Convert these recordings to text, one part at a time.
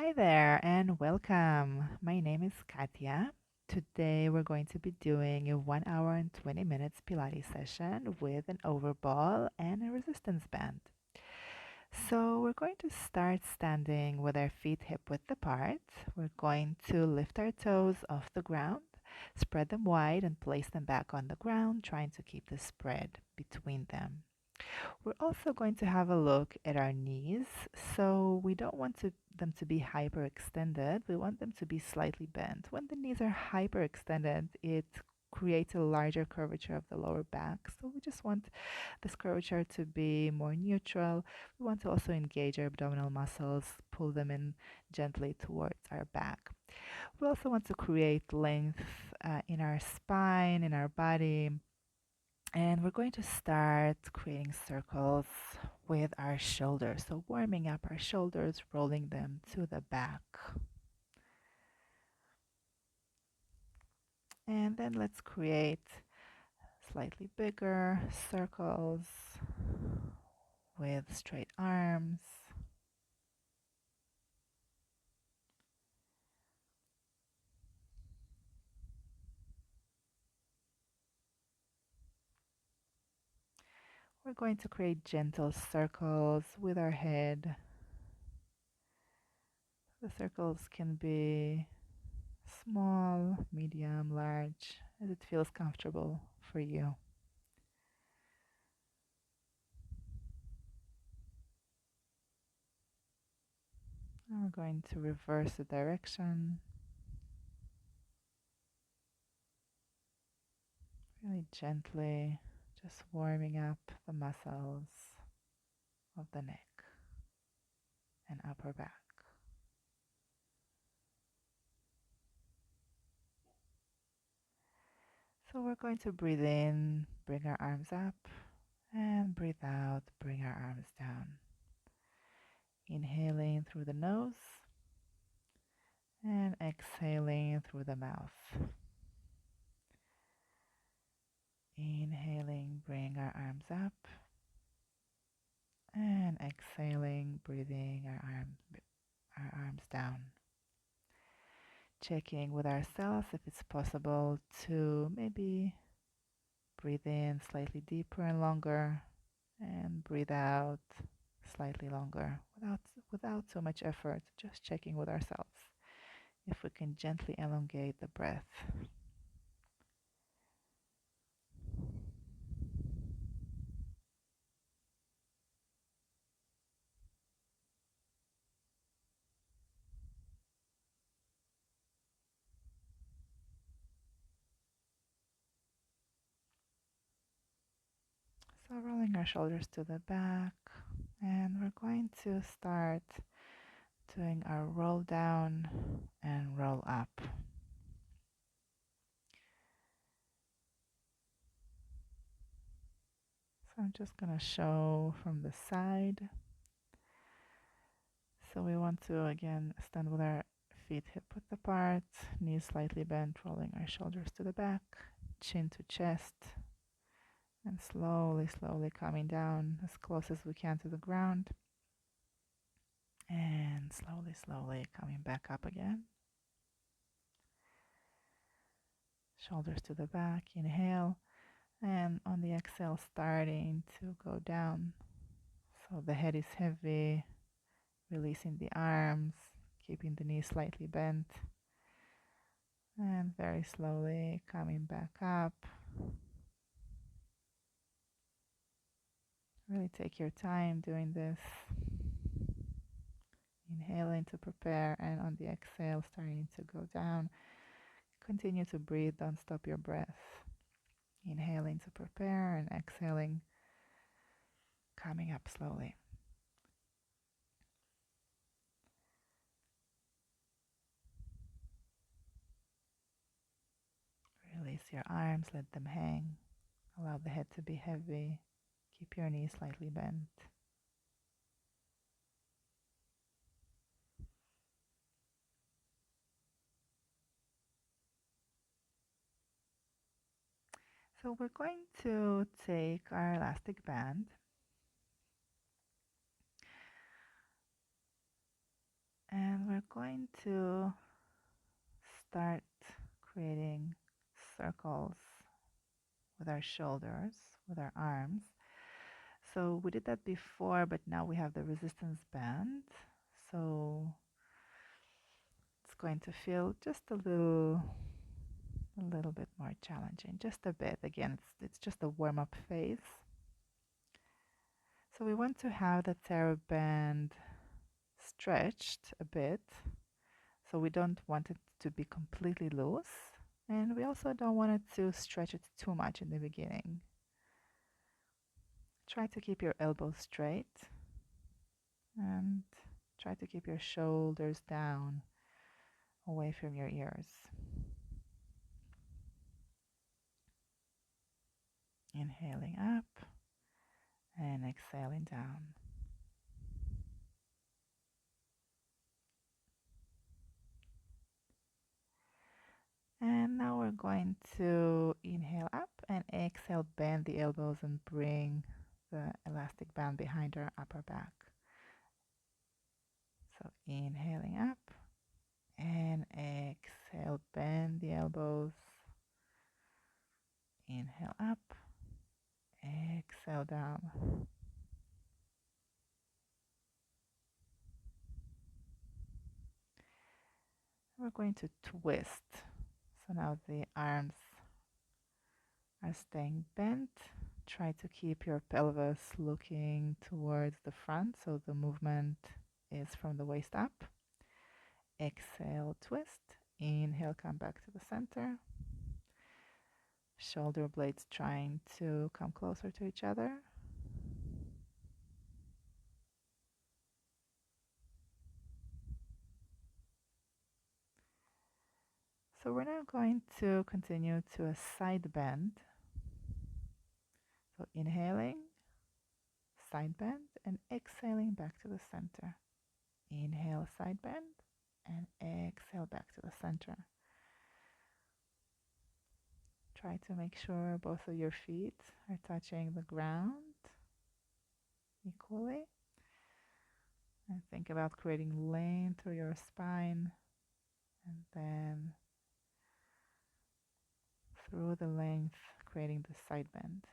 Hi there and welcome. My name is Katia. Today we're going to be doing a 1 hour and 20 minutes Pilates session with an overball and a resistance band. So we're going to start standing with our feet hip width apart. We're going to lift our toes off the ground, spread them wide and place them back on the ground, trying to keep the spread between them. We're also going to have a look at our knees. So we don't want them to be hyperextended. We want them to be slightly bent. When the knees are hyperextended, it creates a larger curvature of the lower back. So we just want this curvature to be more neutral. We want to also engage our abdominal muscles, pull them in gently towards our back. We also want to create length in our spine, in our body, and we're going to start creating circles with our shoulders. So warming up our shoulders, rolling them to the back. And then let's create slightly bigger circles with straight arms. We're going to create gentle circles with our head. The circles can be small, medium, large, as it feels comfortable for you. And we're going to reverse the direction, really gently, just warming up the muscles of the neck and upper back. So we're going to breathe in, bring our arms up, and breathe out, bring our arms down. Inhaling through the nose and exhaling through the mouth. Inhaling, bring our arms up, and exhaling, breathing our arms down. Checking with ourselves if it's possible to maybe breathe in slightly deeper and longer and breathe out slightly longer without so much effort, just checking with ourselves if we can gently elongate the breath. So rolling our shoulders to the back, and we're going to start doing our roll down and roll up. So I'm just going to show from the side. So we want to again stand with our feet hip width apart, knees slightly bent, rolling our shoulders to the back, chin to chest, and slowly, slowly coming down as close as we can to the ground. And slowly, slowly coming back up again. Shoulders to the back, inhale, and on the exhale, starting to go down. So the head is heavy, releasing the arms, keeping the knees slightly bent, and very slowly coming back up. Really take your time doing this. Inhaling to prepare, and on the exhale, starting to go down. Continue to breathe, don't stop your breath. Inhaling to prepare and exhaling, coming up slowly. Release your arms, let them hang. Allow the head to be heavy. Keep your knees slightly bent. So we're going to take our elastic band and we're we're going to start creating circles with our shoulders, with our arms. So we did that before, but now we have the resistance band. So it's going to feel just a little bit more challenging, just a bit. Again, it's just a warm-up phase. So we want to have the TheraBand stretched a bit. So we don't want it to be completely loose. And we also don't want it to stretch it too much in the beginning. Try to keep your elbows straight and try to keep your shoulders down away from your ears. Inhaling up and exhaling down. And now we're going to inhale up and exhale, bend the elbows and bring the elastic band behind our upper back. So inhaling up and exhale, bend the elbows. Inhale up, exhale down. We're going to twist. So now the arms are staying bent. Try to keep your pelvis looking towards the front so the movement is from the waist up. Exhale, twist. Inhale, come back to the center. Shoulder blades trying to come closer to each other. So we're now going to continue to a side bend. So inhaling, side bend, and exhaling back to the center. Inhale, side bend, and exhale back to the center. Try to make sure both of your feet are touching the ground equally. And think about creating length through your spine, and then through the length, creating the side bend.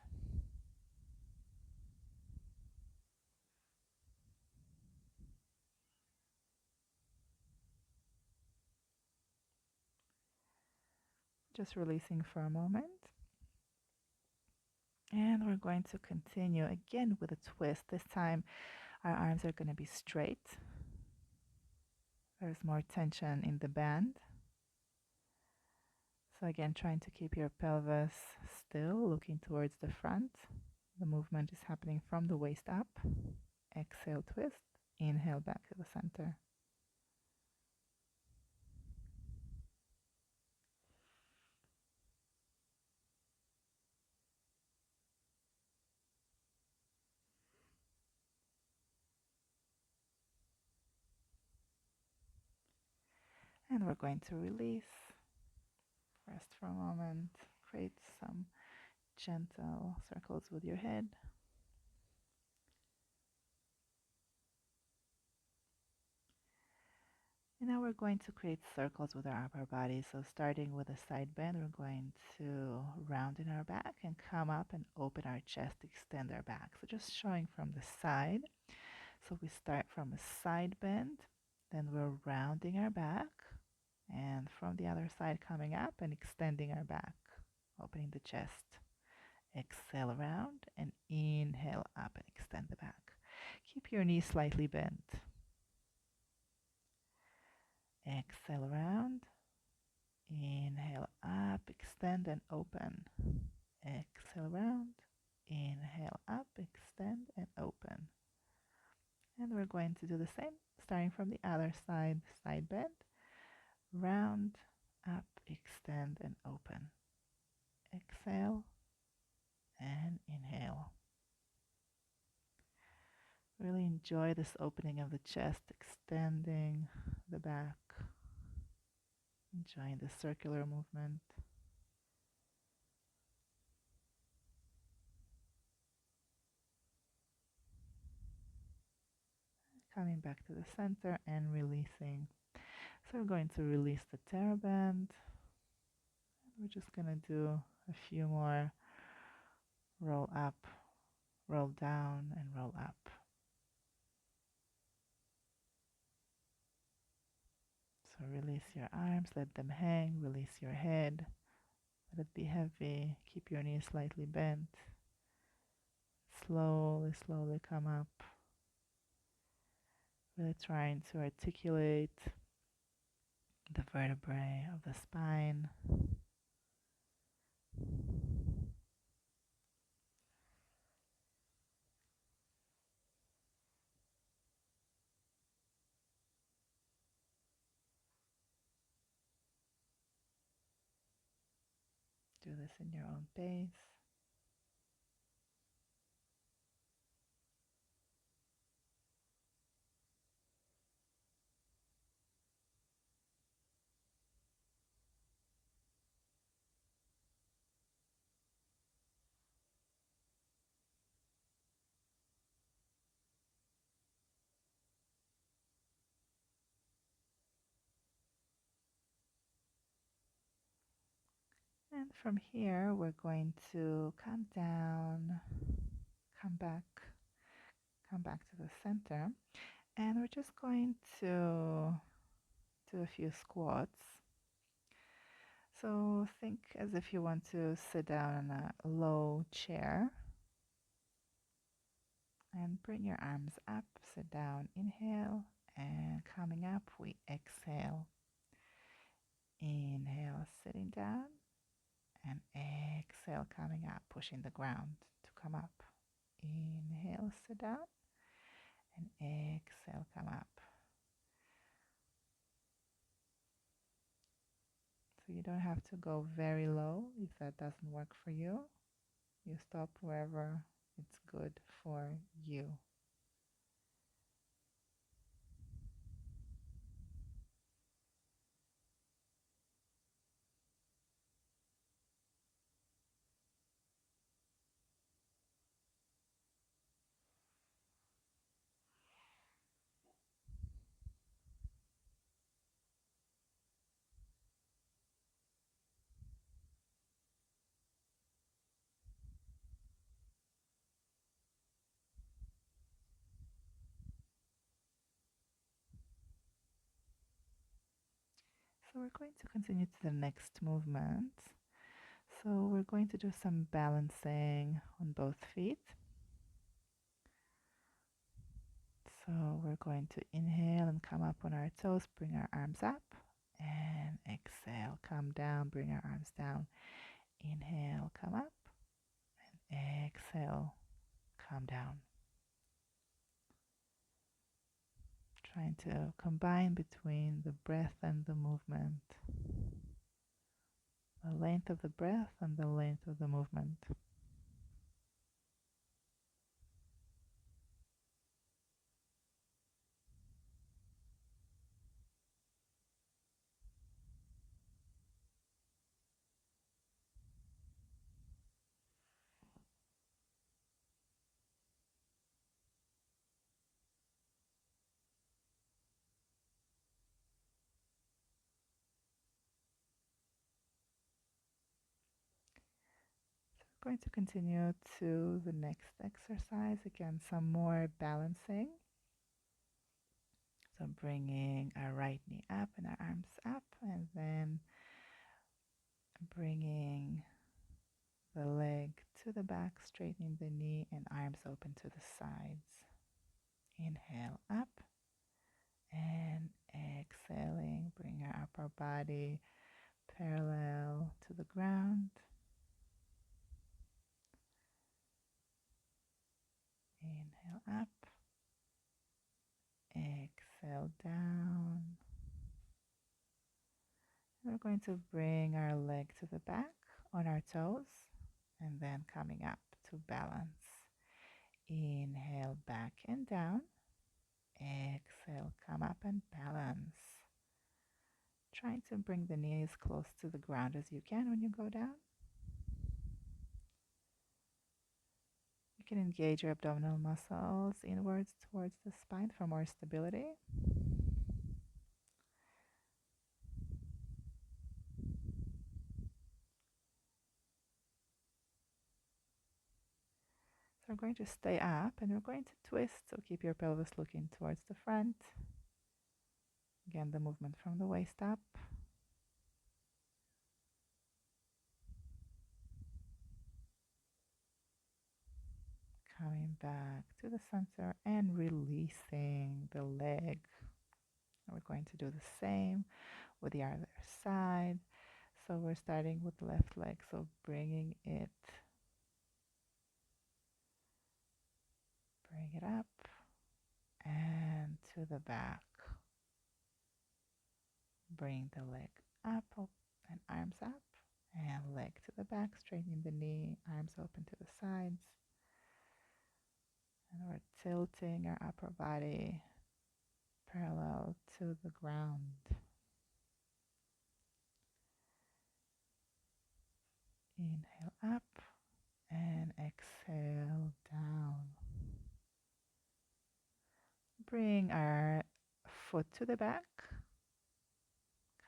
Just releasing for a moment. And we're going to continue again with a twist. This time our arms are going to be straight. There's more tension in the band. So again, trying to keep your pelvis still, looking towards the front. The movement is happening from the waist up. Exhale, twist. Inhale back to the center. And we're going to release. Rest for a moment. Create some gentle circles with your head. And now we're going to create circles with our upper body. So starting with a side bend, we're going to round in our back and come up and open our chest, extend our back. So just showing from the side. So we start from a side bend, then we're rounding our back, and from the other side coming up and extending our back, opening the chest. Exhale around and inhale up and extend the back. Keep your knees slightly bent. Exhale around. Inhale up, extend and open. Exhale around. Inhale up, extend and open. And we're going to do the same, starting from the other side, side bend. Round, up, extend and open. Exhale and inhale. Really enjoy this opening of the chest, extending the back. Enjoying the circular movement. Coming back to the center and releasing. So we're going to release the TheraBand. We're just going to do a few more roll up, roll down, and roll up. So release your arms, let them hang, release your head, let it be heavy, keep your knees slightly bent. Slowly, slowly come up. Really trying to articulate the vertebrae of the spine. Do this in your own pace. And from here, we're going to come down, come back, come back to the center. And we're just going to do a few squats. So think as if you want to sit down in a low chair. And bring your arms up, sit down, inhale, and coming up, we exhale. Inhale, sitting down, and exhale, coming up, pushing the ground to come up. Inhale, sit down, and exhale, come up. So you don't have to go very low if that doesn't work for you. You stop wherever it's good for you. So we're going to continue to the next movement. So we're going to do some balancing on both feet. So we're going to inhale and come up on our toes, bring our arms up, and exhale, come down, bring our arms down. Inhale, come up, and exhale, come down. Trying to combine between the breath and the movement. The length of the breath and the length of the movement. Going to continue to the next exercise. Again, some more balancing. So bringing our right knee up and our arms up, and then bringing the leg to the back, straightening the knee and arms open to the sides. Inhale up and exhaling, bring our upper body parallel to the ground. Inhale up, exhale down. We're going to bring our leg to the back on our toes and then coming up to balance. Inhale back and down. Exhale, come up and balance. Trying to bring the knees close to the ground as you can when you go down. You can engage your abdominal muscles inwards towards the spine for more stability. So we're going to stay up and we're going to twist. So keep your pelvis looking towards the front. Again, the movement from the waist up. Coming back to the center and releasing the leg. We're going to do the same with the other side. So we're starting with the left leg. So bring it up and to the back. Bring the leg up and arms up and leg to the back, straightening the knee, arms open to the sides. And we're tilting our upper body parallel to the ground. Inhale up and exhale down. Bring our foot to the back,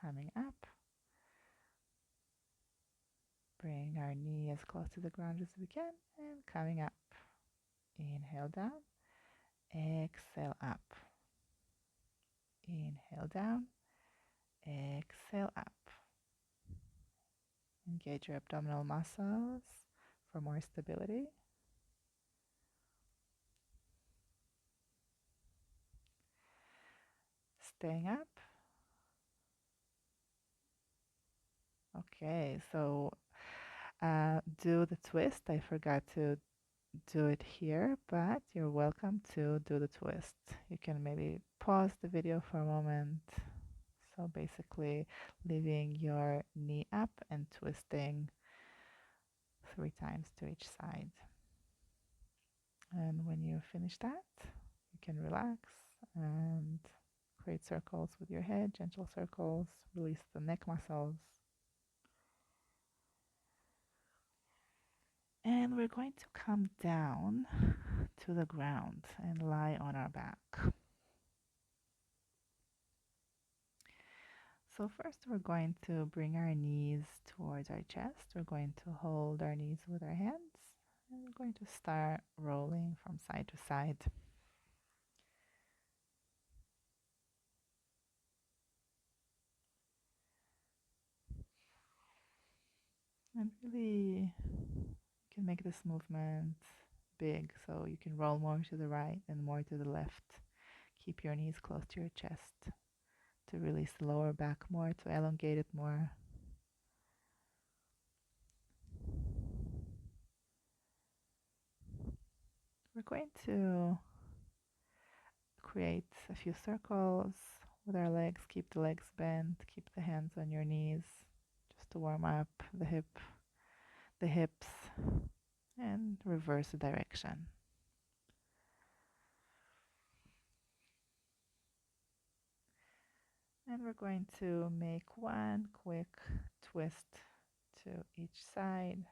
coming up. Bring our knee as close to the ground as we can and coming up. Inhale down, exhale up. Inhale down, exhale up. Engage your abdominal muscles for more stability. Staying up. Okay, so do the twist. I forgot to do it here, but you're welcome to do the twist. You can maybe pause the video for a moment. So basically leaving your knee up and twisting 3 times to each side. And when you finish that, you can relax and create circles with your head, gentle circles, release the neck muscles. And we're going to come down to the ground and lie on our back. So first we're going to bring our knees towards our chest. We're going to hold our knees with our hands and we're going to start rolling from side to side. And really you can make this movement big, so you can roll more to the right and more to the left. Keep your knees close to your chest to release the lower back more, to elongate it more. We're going to create a few circles with our legs. Keep the legs bent, keep the hands on your knees just to warm up the hips, and reverse the direction. And we're going to make one quick twist to each side.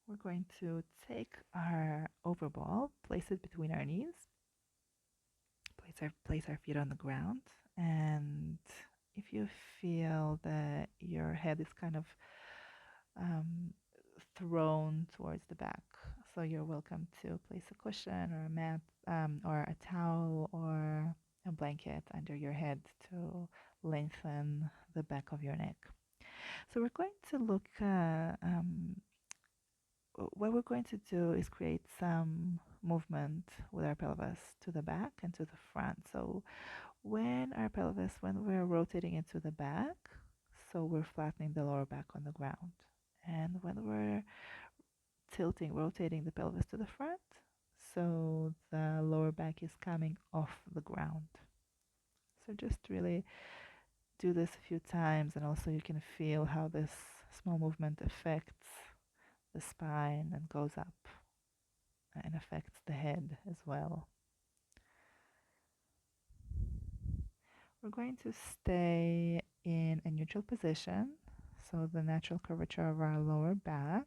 We're going to take our overball, place it between our knees, place our feet on the ground, and if you feel that your head is kind of thrown towards the back, so you're welcome to place a cushion or a mat or a towel or a blanket under your head to lengthen the back of your neck. So we're going to look what we're going to do is create some movement with our pelvis to the back and to the front. So when we're rotating into the back, so we're flattening the lower back on the ground. And when we're rotating the pelvis to the front, so the lower back is coming off the ground. So just really do this a few times, and also you can feel how this small movement affects the spine and goes up and affects the head as well. We're going to stay in a neutral position, so the natural curvature of our lower back.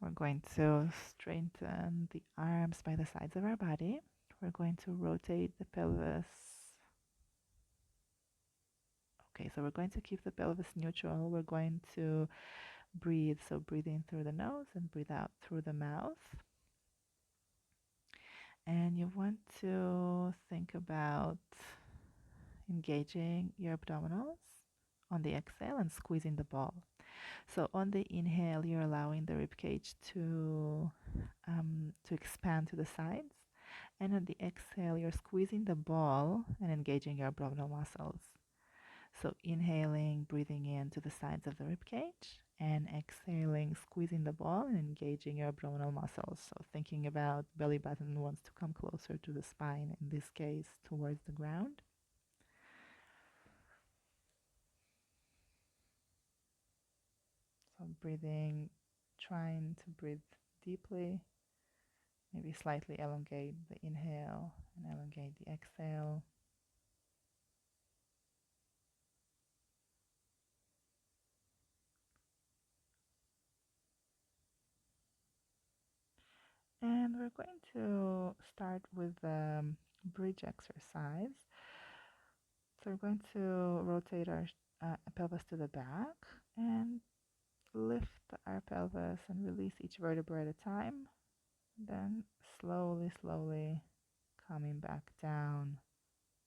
We're going to straighten the arms by the sides of our body. We're going to rotate the pelvis. Okay, so we're going to keep the pelvis neutral. We're going to breathe. So breathe in through the nose and breathe out through the mouth. And you want to think about engaging your abdominals on the exhale and squeezing the ball. So on the inhale, you're allowing the rib cage to expand to the sides. And on the exhale, you're squeezing the ball and engaging your abdominal muscles. So inhaling, breathing in to the sides of the rib cage, and exhaling, squeezing the ball and engaging your abdominal muscles. So thinking about belly button wants to come closer to the spine, in this case, towards the ground. So breathing, trying to breathe deeply, maybe slightly elongate the inhale and elongate the exhale. And we're going to start with the bridge exercise. So we're going to rotate our pelvis to the back and lift our pelvis and release each vertebra at a time. Then slowly, slowly coming back down,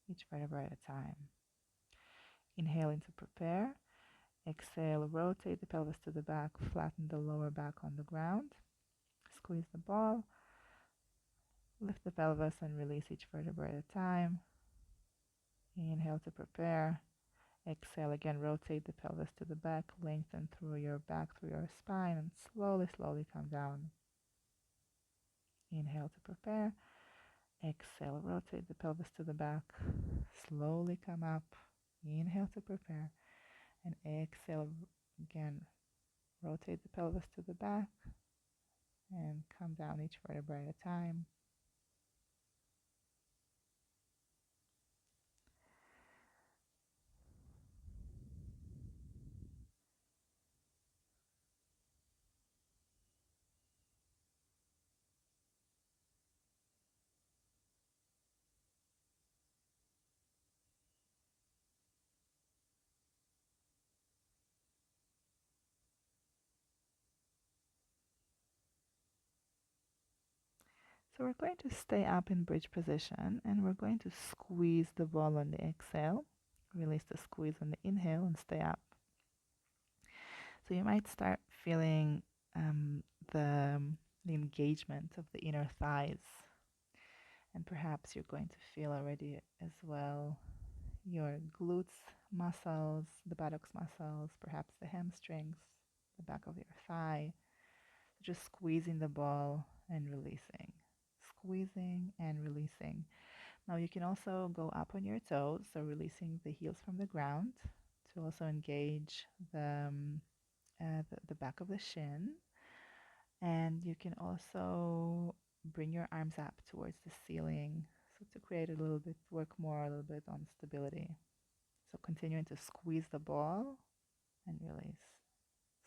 each vertebra at a time. Inhaling to prepare. Exhale, rotate the pelvis to the back, flatten the lower back on the ground. Squeeze the ball. Lift the pelvis and release each vertebra at a time. Inhale to prepare. Exhale again, rotate the pelvis to the back, lengthen through your back, through your spine, and slowly, slowly come down. Inhale to prepare. Exhale, rotate the pelvis to the back, slowly come up. Inhale to prepare. And exhale again, rotate the pelvis to the back and come down each vertebra at a time. So we're going to stay up in bridge position and we're going to squeeze the ball on the exhale. Release the squeeze on the inhale and stay up. So you might start feeling the, the engagement of the inner thighs. And perhaps you're going to feel already as well your glutes muscles, the buttocks muscles, perhaps the hamstrings, the back of your thigh. Just squeezing the ball and releasing. Squeezing and releasing. Now you can also go up on your toes, so releasing the heels from the ground to also engage the back of the shin. And you can also bring your arms up towards the ceiling, so to create a little bit, work more a little bit on stability. So continuing to squeeze the ball and release.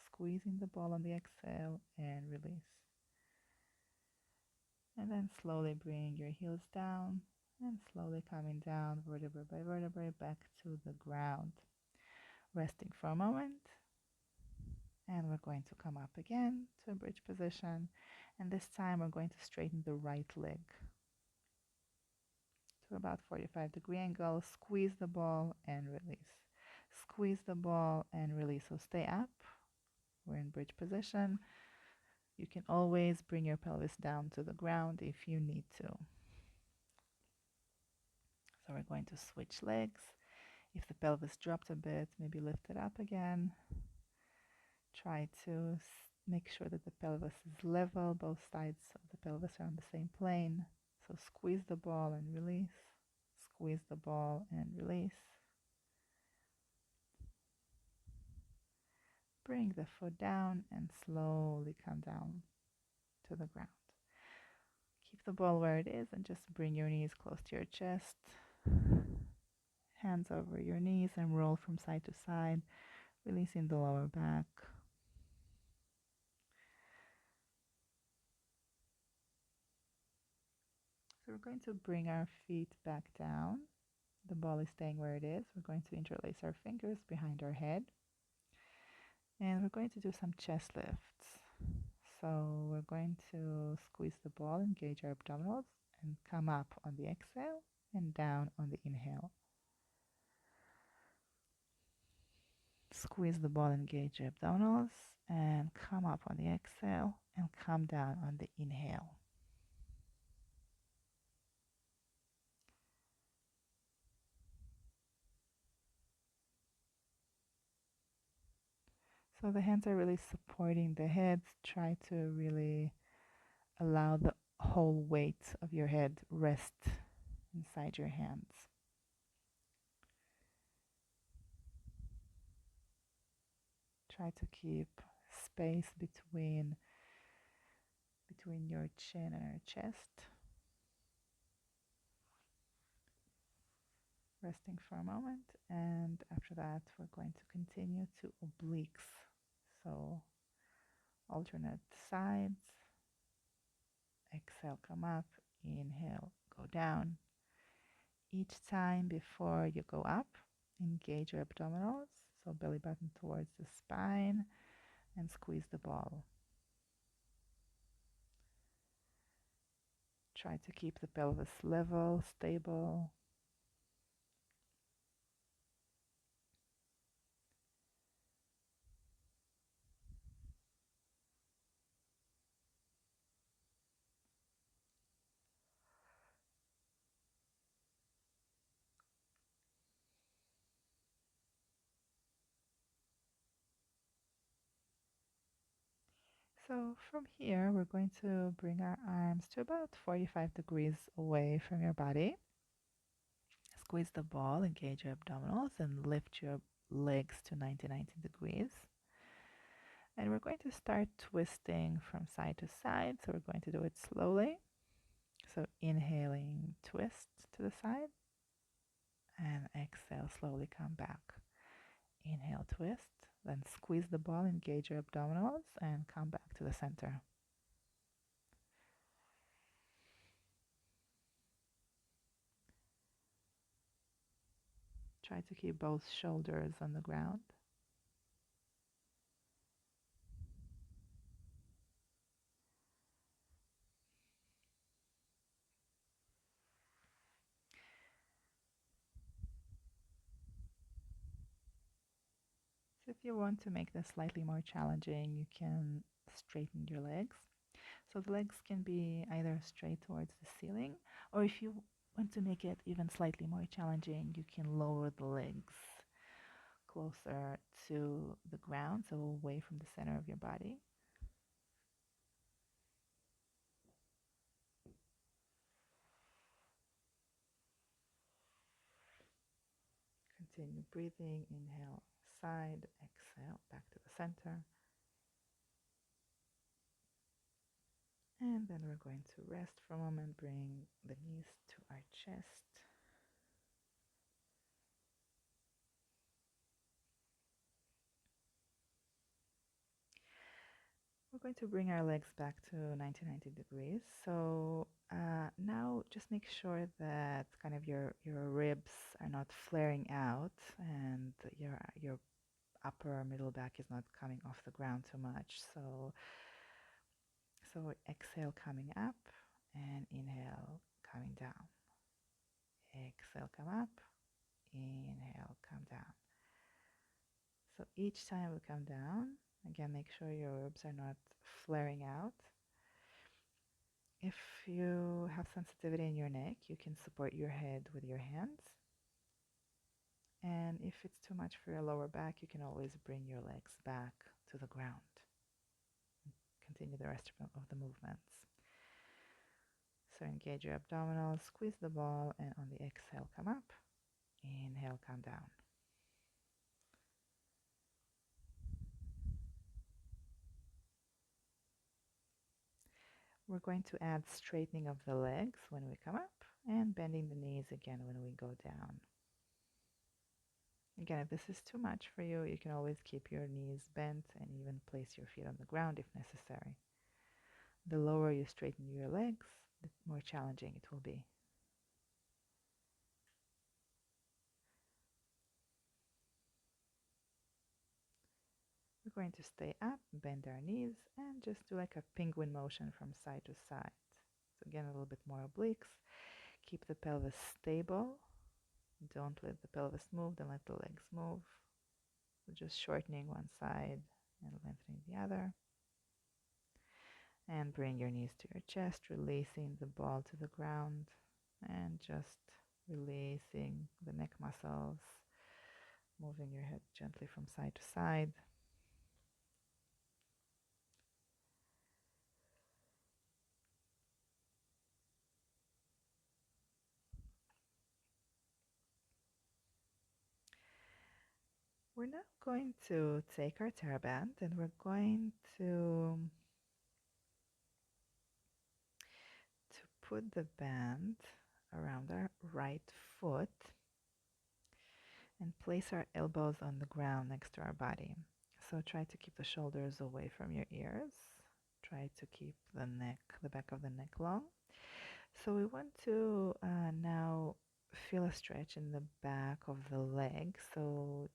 Squeezing the ball on the exhale and release. And then slowly bring your heels down and slowly coming down vertebra by vertebra back to the ground. Resting for a moment. And we're going to come up again to a bridge position. And this time we're going to straighten the right leg to about 45-degree angle. Squeeze the ball and release. Squeeze the ball and release. So stay up. We're in bridge position. You can always bring your pelvis down to the ground if you need to. So we're going to switch legs. If the pelvis dropped a bit, maybe lift it up again. Try to make sure that the pelvis is level. Both sides of the pelvis are on the same plane. So squeeze the ball and release. Squeeze the ball and release. Bring the foot down and slowly come down to the ground. Keep the ball where it is and just bring your knees close to your chest. Hands over your knees and roll from side to side, releasing the lower back. So we're going to bring our feet back down. The ball is staying where it is. We're going to interlace our fingers behind our head. And we're going to do some chest lifts. So we're going to squeeze the ball, engage our abdominals, and come up on the exhale and down on the inhale. Squeeze the ball, engage your abdominals, and come up on the exhale and come down on the inhale. So the hands are really supporting the head. Try to really allow the whole weight of your head rest inside your hands. Try to keep space between your chin and your chest. Resting for a moment, and after that we're going to continue to obliques. So alternate sides. Exhale, come up. Inhale, go down. Each time before you go up, engage your abdominals, so belly button towards the spine, and squeeze the ball. Try to keep the pelvis level, stable. So from here, we're going to bring our arms to about 45 degrees away from your body. Squeeze the ball, engage your abdominals, and lift your legs to 90 degrees. And we're going to start twisting from side to side. So we're going to do it slowly. So inhaling, twist to the side. And exhale, slowly come back. Inhale, twist. Then squeeze the ball, engage your abdominals, and come back to the center. Try to keep both shoulders on the ground. So if you want to make this slightly more challenging, you can straighten your legs. So the legs can be either straight towards the ceiling, or if you want to make it even slightly more challenging, you can lower the legs closer to the ground, so away from the center of your body. Continue breathing. Inhale, side. Exhale, back to the center. And then we're going to rest for a moment. Bring the knees to our chest. We're going to bring our legs back to 90 degrees. So now just make sure that kind of your ribs are not flaring out and your upper middle back is not coming off the ground too much. So exhale, coming up, and inhale, coming down. Exhale, come up. Inhale, come down. So each time we come down, again, make sure your ribs are not flaring out. If you have sensitivity in your neck, you can support your head with your hands. And if it's too much for your lower back, you can always bring your legs back to the ground. Continue the rest of the movements. So engage your abdominals, squeeze the ball, and on the exhale, come up. Inhale, come down. We're going to add straightening of the legs when we come up and bending the knees again when we go down. Again, if this is too much for you, you can always keep your knees bent and even place your feet on the ground if necessary. The lower you straighten your legs, the more challenging it will be. We're going to stay up, bend our knees, and just do like a penguin motion from side to side. So again, a little bit more obliques. Keep the pelvis stable. Don't let the pelvis move, don't let the legs move. So just shortening one side and lengthening the other. And bring your knees to your chest, releasing the ball to the ground, and just releasing the neck muscles, moving your head gently from side to side. We're now going to take our TheraBand and we're going to put the band around our right foot and place our elbows on the ground next to our body. So try to keep the shoulders away from your ears. Try to keep the back of the neck long. So we want to now feel a stretch in the back of the leg. So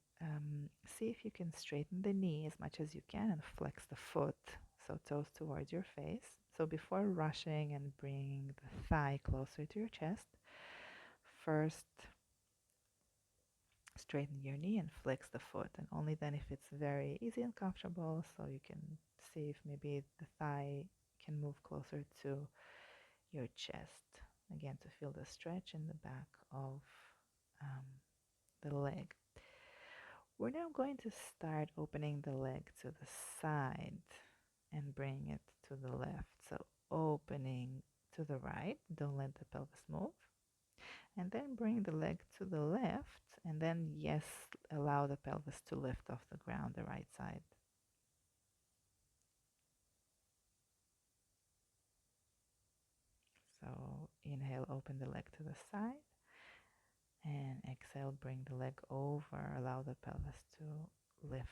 see if you can straighten the knee as much as you can and flex the foot, so toes towards your face. So before rushing and bringing the thigh closer to your chest, first straighten your knee and flex the foot, and only then if it's very easy and comfortable, so you can see if maybe the thigh can move closer to your chest. Again, to feel the stretch in the back of the leg. We're now going to start opening the leg to the side and bring it to the left. So opening to the right, don't let the pelvis move. And then bring the leg to the left, and then, yes, allow the pelvis to lift off the ground, the right side. So inhale, open the leg to the side, and exhale, bring the leg over, allow the pelvis to lift.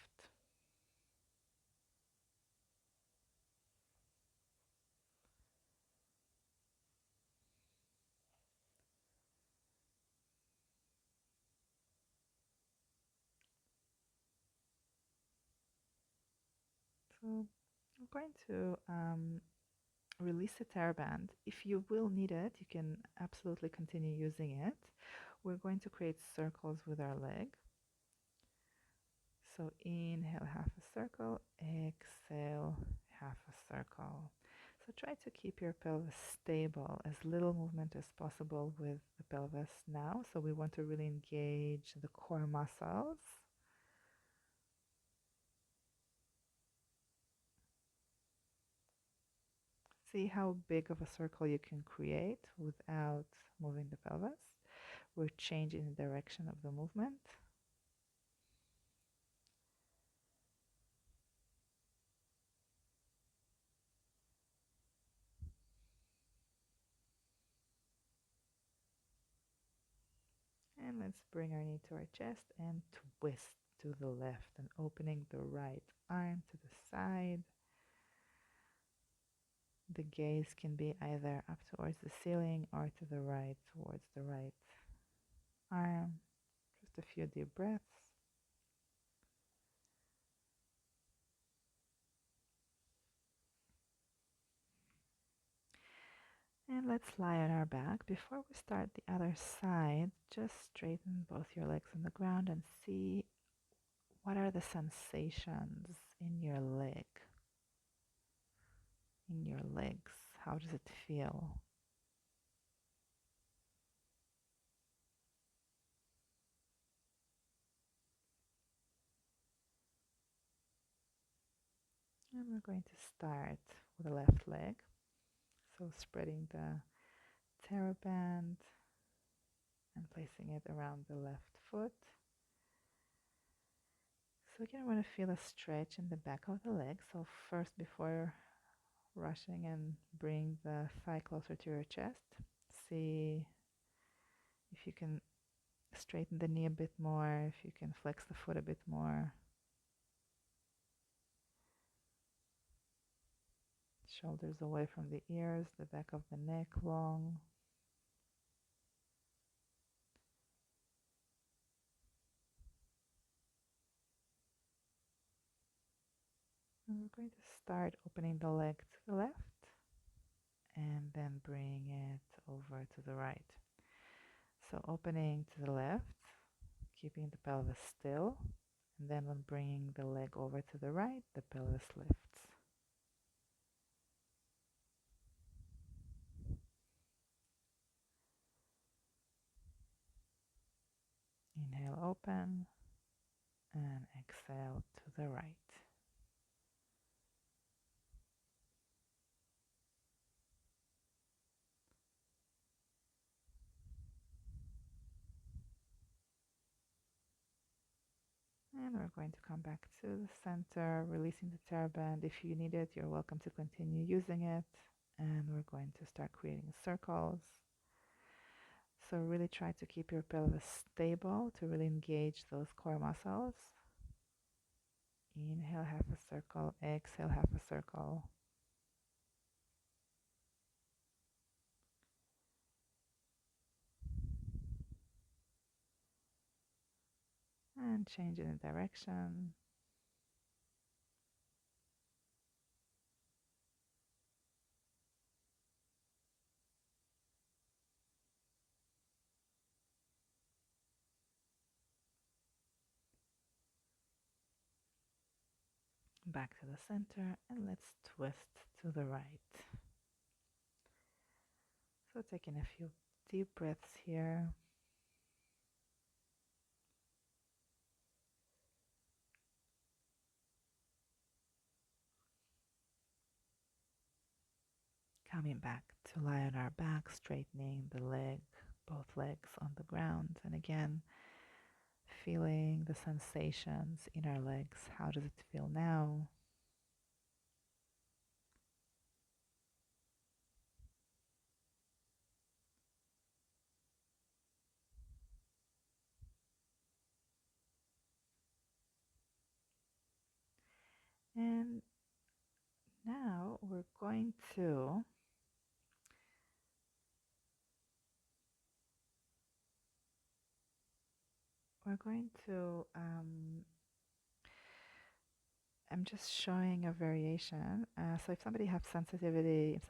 So I'm going to release the TheraBand. If you will need it, you can absolutely continue using it. We're going to create circles with our leg. So inhale, half a circle, exhale, half a circle. So try to keep your pelvis stable, as little movement as possible with the pelvis now. So we want to really engage the core muscles. See how big of a circle you can create without moving the pelvis. We're changing the direction of the movement. And let's bring our knee to our chest and twist to the left and opening the right arm to the side. The gaze can be either up towards the ceiling or to the right towards the right arm. Just a few deep breaths. And let's lie on our back. Before we start the other side, just straighten both your legs on the ground and see what are the sensations in your legs. How does it feel? And we're going to start with the left leg. So spreading the TheraBand and placing it around the left foot. So again, I want to feel a stretch in the back of the leg. So first, before rushing and bring the thigh closer to your chest, see if you can straighten the knee a bit more, if you can flex the foot a bit more. Shoulders away from the ears, the back of the neck long. And we're going to start opening the leg to the left and then bring it over to the right. So opening to the left, keeping the pelvis still, and then when bringing the leg over to the right, the pelvis lifts. Inhale, open, and exhale to the right. And we're going to come back to the center, releasing the TheraBand. If you need it, you're welcome to continue using it. And we're going to start creating circles. So really try to keep your pelvis stable to really engage those core muscles. Inhale, half a circle. Exhale, half a circle. And change in the direction. Back to the center, and let's twist to the right. So taking a few deep breaths here. Coming back to lie on our back, straightening the leg, both legs on the ground. And again, feeling the sensations in our legs. How does it feel now? And now I'm just showing a variation. So if somebody has sensitivity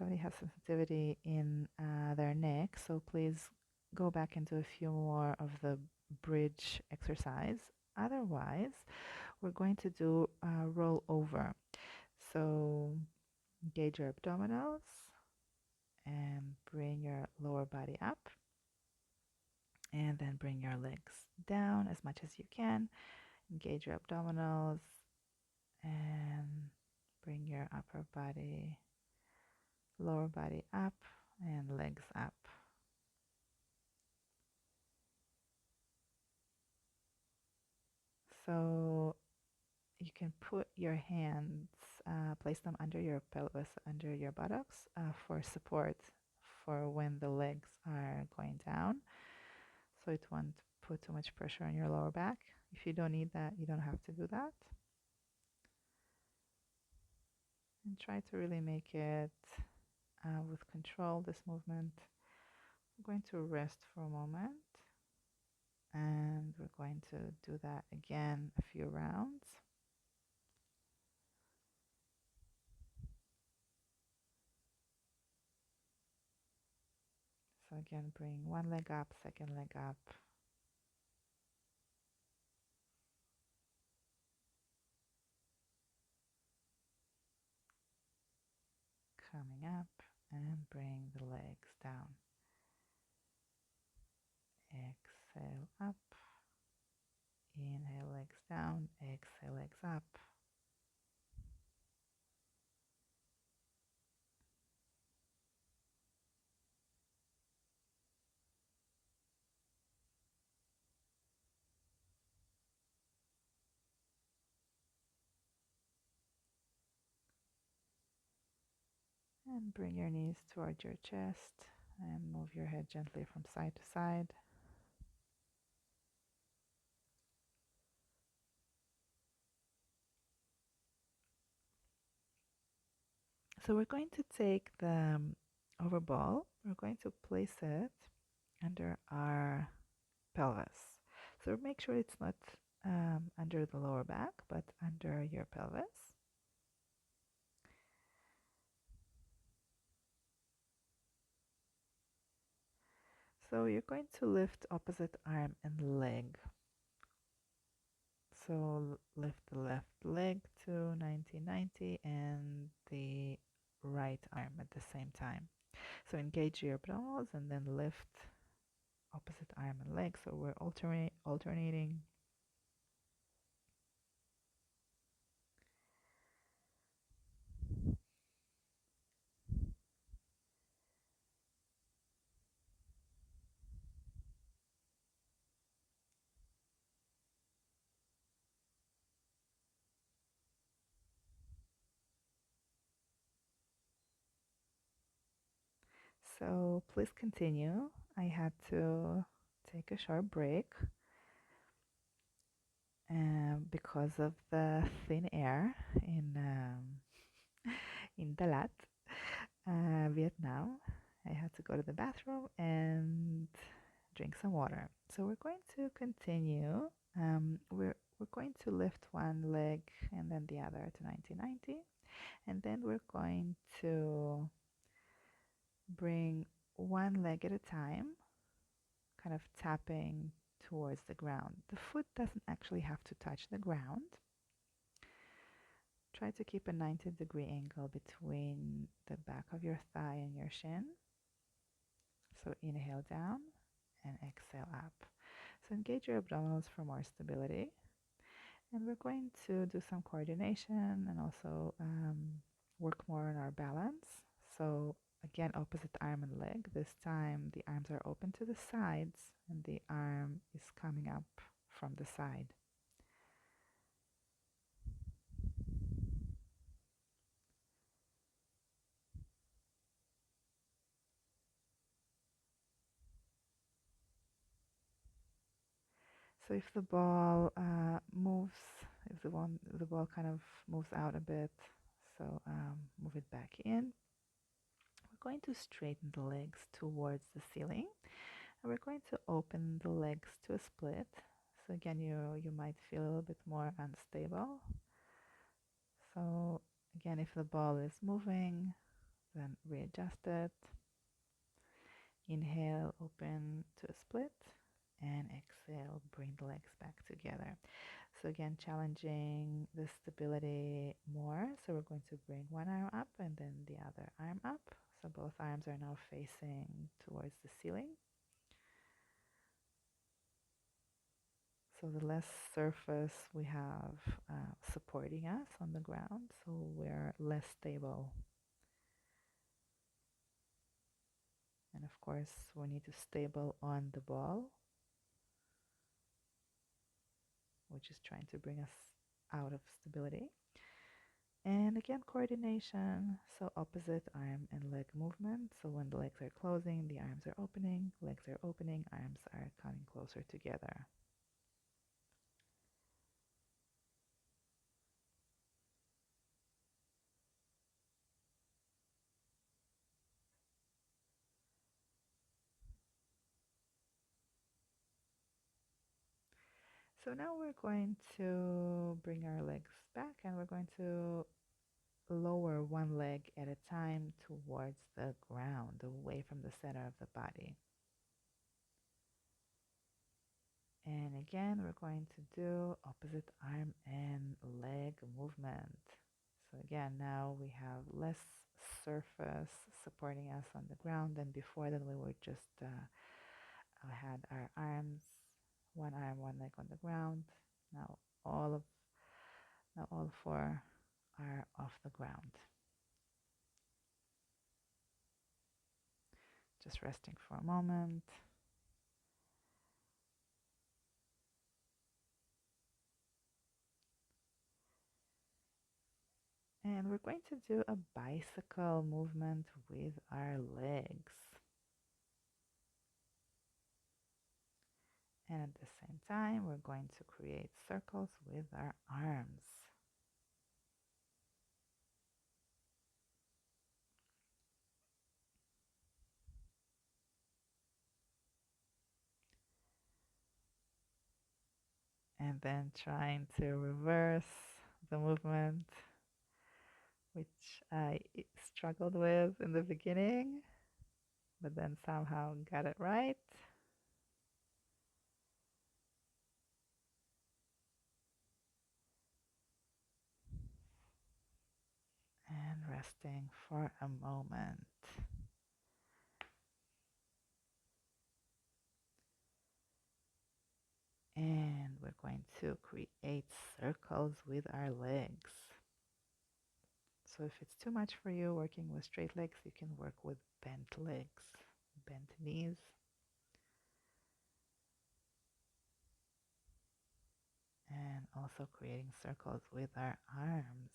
in their neck, so please go back and do a few more of the bridge exercise. Otherwise, we're going to do roll over. So engage your abdominals and bring your lower body up. And then bring your legs down as much as you can. Engage your abdominals and bring your upper body, lower body up and legs up. So you can put your hands, place them under your pelvis, under your buttocks for support for when the legs are going down. So it won't put too much pressure on your lower back. If you don't need that, you don't have to do that. And try to really make it with control, this movement. I'm going to rest for a moment. And we're going to do that again a few rounds. So again, bring one leg up, second leg up. Coming up and bring the legs down. Exhale up. Inhale, legs down. Exhale, legs up. And bring your knees towards your chest and move your head gently from side to side. So we're going to take the overball, we're going to place it under our pelvis. So make sure it's not under the lower back, but under your pelvis. So you're going to lift opposite arm and leg. So lift the left leg to 90-90 and the right arm at the same time. So engage your abdominals and then lift opposite arm and leg. So we're alternating. So please continue. I had to take a short break because of the thin air in Dalat, Vietnam. I had to go to the bathroom and drink some water. So we're going to continue. We're going to lift one leg and then the other to 90-90, and then we're going to bring one leg at a time, kind of tapping towards the ground. The foot doesn't actually have to touch the ground. Try to keep a 90-degree angle between the back of your thigh and your shin. So inhale down and exhale up. So engage your abdominals for more stability. And we're going to do some coordination and also work more on our balance. So again, opposite arm and leg. This time the arms are open to the sides and the arm is coming up from the side. So if the ball moves, if the ball kind of moves out a bit, so move it back in. We're going to straighten the legs towards the ceiling, and we're going to open the legs to a split. So again, you might feel a little bit more unstable. So again, if the ball is moving, then readjust it. Inhale, open to a split, and exhale, bring the legs back together. So again, challenging the stability more. So we're going to bring one arm up and then the other arm up. So both arms are now facing towards the ceiling. So the less surface we have supporting us on the ground, so we're less stable. And of course, we need to stable on the ball, which is trying to bring us out of stability. And again, coordination. So opposite arm and leg movement. So when the legs are closing, the arms are opening, legs are opening, arms are coming closer together. So now we're going to bring our legs back and we're going to lower one leg at a time towards the ground, away from the center of the body. And again, we're going to do opposite arm and leg movement. So again, now we have less surface supporting us on the ground than before. Then we were just had our arms, one arm, one leg on the ground. Now all four are off the ground. Just resting for a moment. And we're going to do a bicycle movement with our legs. And at the same time, we're going to create circles with our arms. And then trying to reverse the movement, which I struggled with in the beginning, but then somehow got it right. And resting for a moment. And we're going to create circles with our legs. So if it's too much for you working with straight legs, you can work with bent legs, bent knees. And also creating circles with our arms.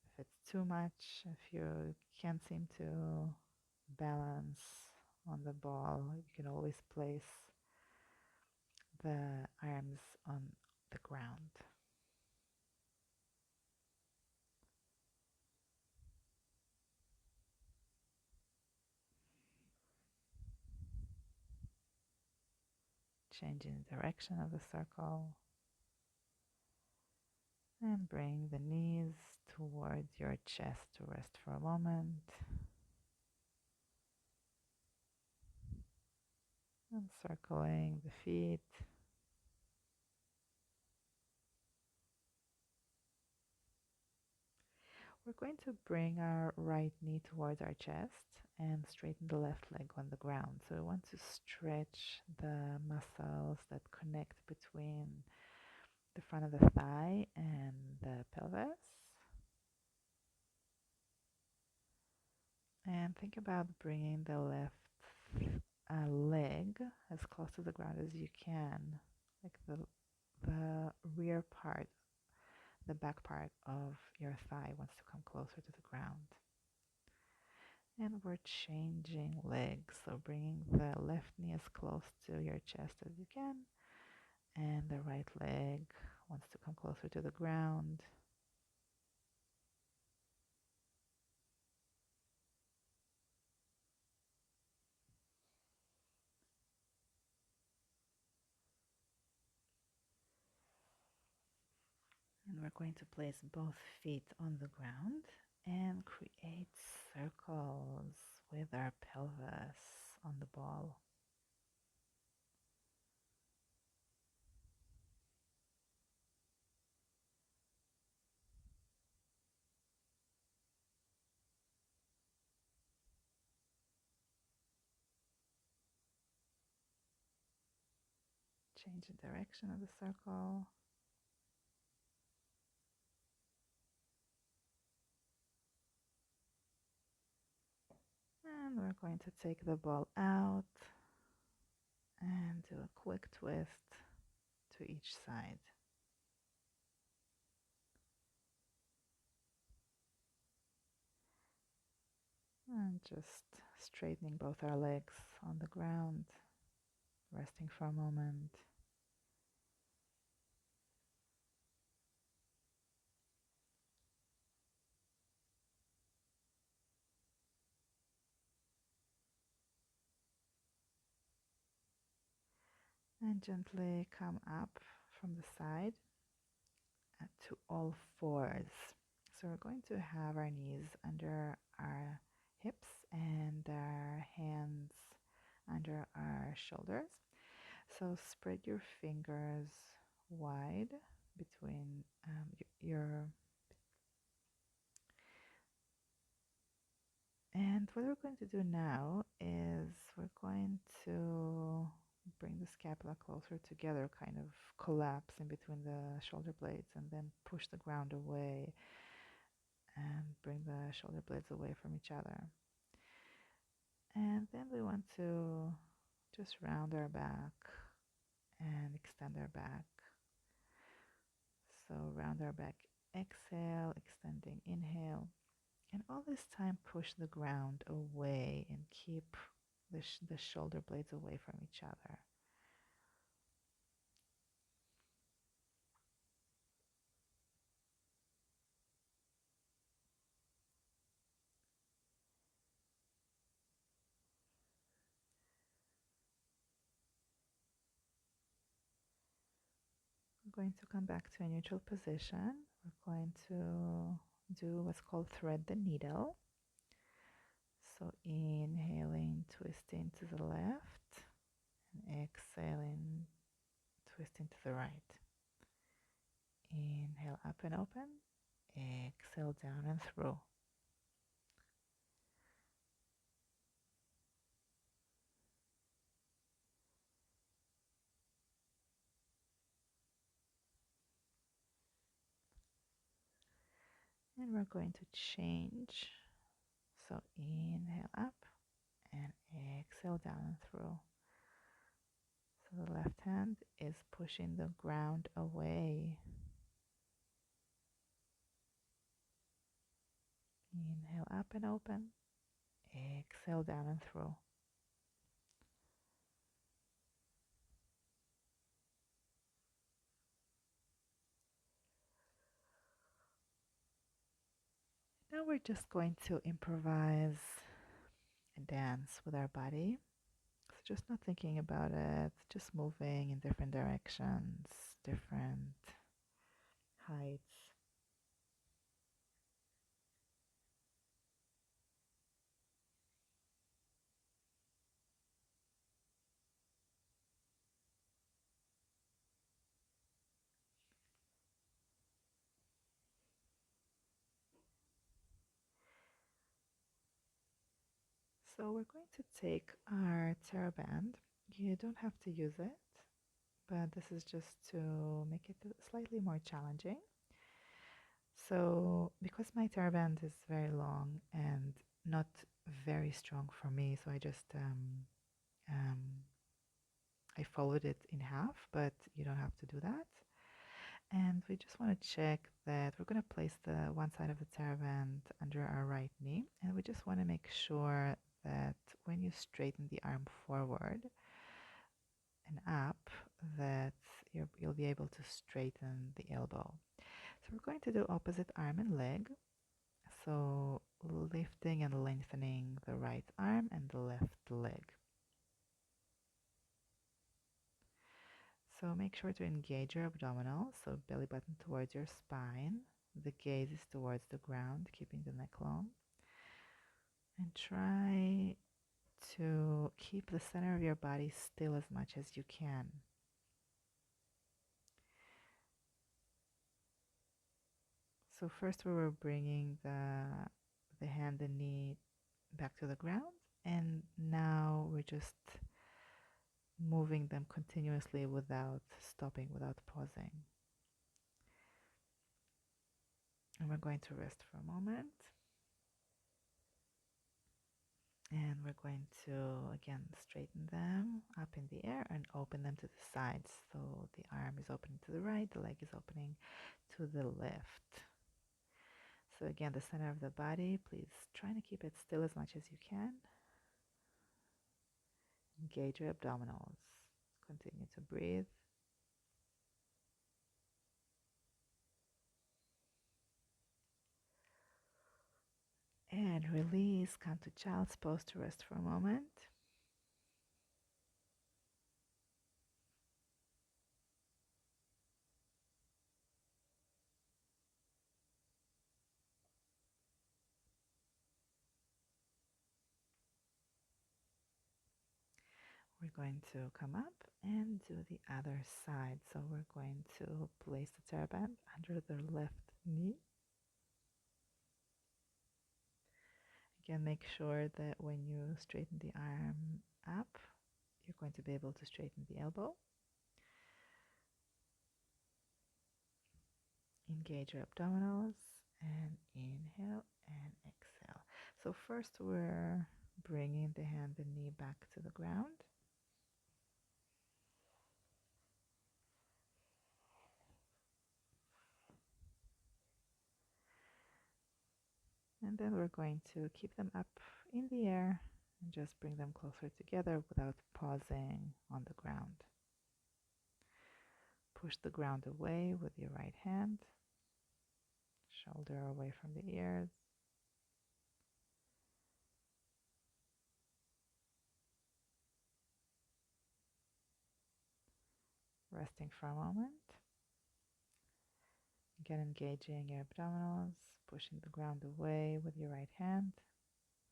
If it's too much, if you can't seem to balance on the ball, you can always place the arms on the ground. Changing the direction of the circle. And bring the knees towards your chest to rest for a moment. And circling the feet. We're going to bring our right knee towards our chest and straighten the left leg on the ground. So we want to stretch the muscles that connect between the front of the thigh and the pelvis. And think about bringing the left leg as close to the ground as you can, like the rear part, the back part of your thigh wants to come closer to the ground. And we're changing legs, so bringing the left knee as close to your chest as you can, and the right leg wants to come closer to the ground. And we're going to place both feet on the ground and create circles with our pelvis on the ball. Change the direction of the circle. And we're going to take the ball out and do a quick twist to each side. And just straightening both our legs on the ground, resting for a moment. And gently come up from the side to all fours. So we're going to have our knees under our hips and our hands under our shoulders. So spread your fingers wide between your. And what we're going to do now is we're going to bring the scapula closer together, kind of collapse in between the shoulder blades, and then push the ground away and bring the shoulder blades away from each other. And then we want to just round our back and extend our back. So round our back, exhale, extending, inhale. And all this time push the ground away and keep the shoulder blades away from each other. going to come back to a neutral position. We're going to do what's called thread the needle. So inhaling, twisting to the left, and exhaling, twisting to the right. Inhale up and open, exhale down and through. And we're going to change. So inhale up and exhale down and through. So the left hand is pushing the ground away. Inhale up and open. Exhale down and through. Now we're just going to improvise a dance with our body. So just not thinking about it, just moving in different directions, different heights. So we're going to take our TheraBand. You don't have to use it, but this is just to make it slightly more challenging. So because my TheraBand is very long and not very strong for me, so I just um, I folded it in half, but you don't have to do that. And we just want to check that we're going to place the one side of the TheraBand under our right knee, and we just want to make sure that when you straighten the arm forward and up, that you'll be able to straighten the elbow. So we're going to do opposite arm and leg. So lifting and lengthening the right arm and the left leg. So make sure to engage your abdominals, so belly button towards your spine. The gaze is towards the ground, keeping the neck long. And try to keep the center of your body still as much as you can. So first we were bringing the hand and knee back to the ground, and now we're just moving them continuously without stopping, without pausing. And we're going to rest for a moment. And we're going to, again, straighten them up in the air and open them to the sides. So the arm is opening to the right, the leg is opening to the left. So again, the center of the body, please try to keep it still as much as you can. Engage your abdominals. Continue to breathe. And release. Come to child's pose to rest for a moment. We're going to come up and do the other side. So we're going to place the TheraBand under the left knee. Again, make sure that when you straighten the arm up, you're going to be able to straighten the elbow. Engage your abdominals and inhale and exhale. So first we're bringing the hand and knee back to the ground. And then we're going to keep them up in the air and just bring them closer together without pausing on the ground. Push the ground away with your right hand, shoulder away from the ears. Resting for a moment. Again, engaging your abdominals, pushing the ground away with your right hand.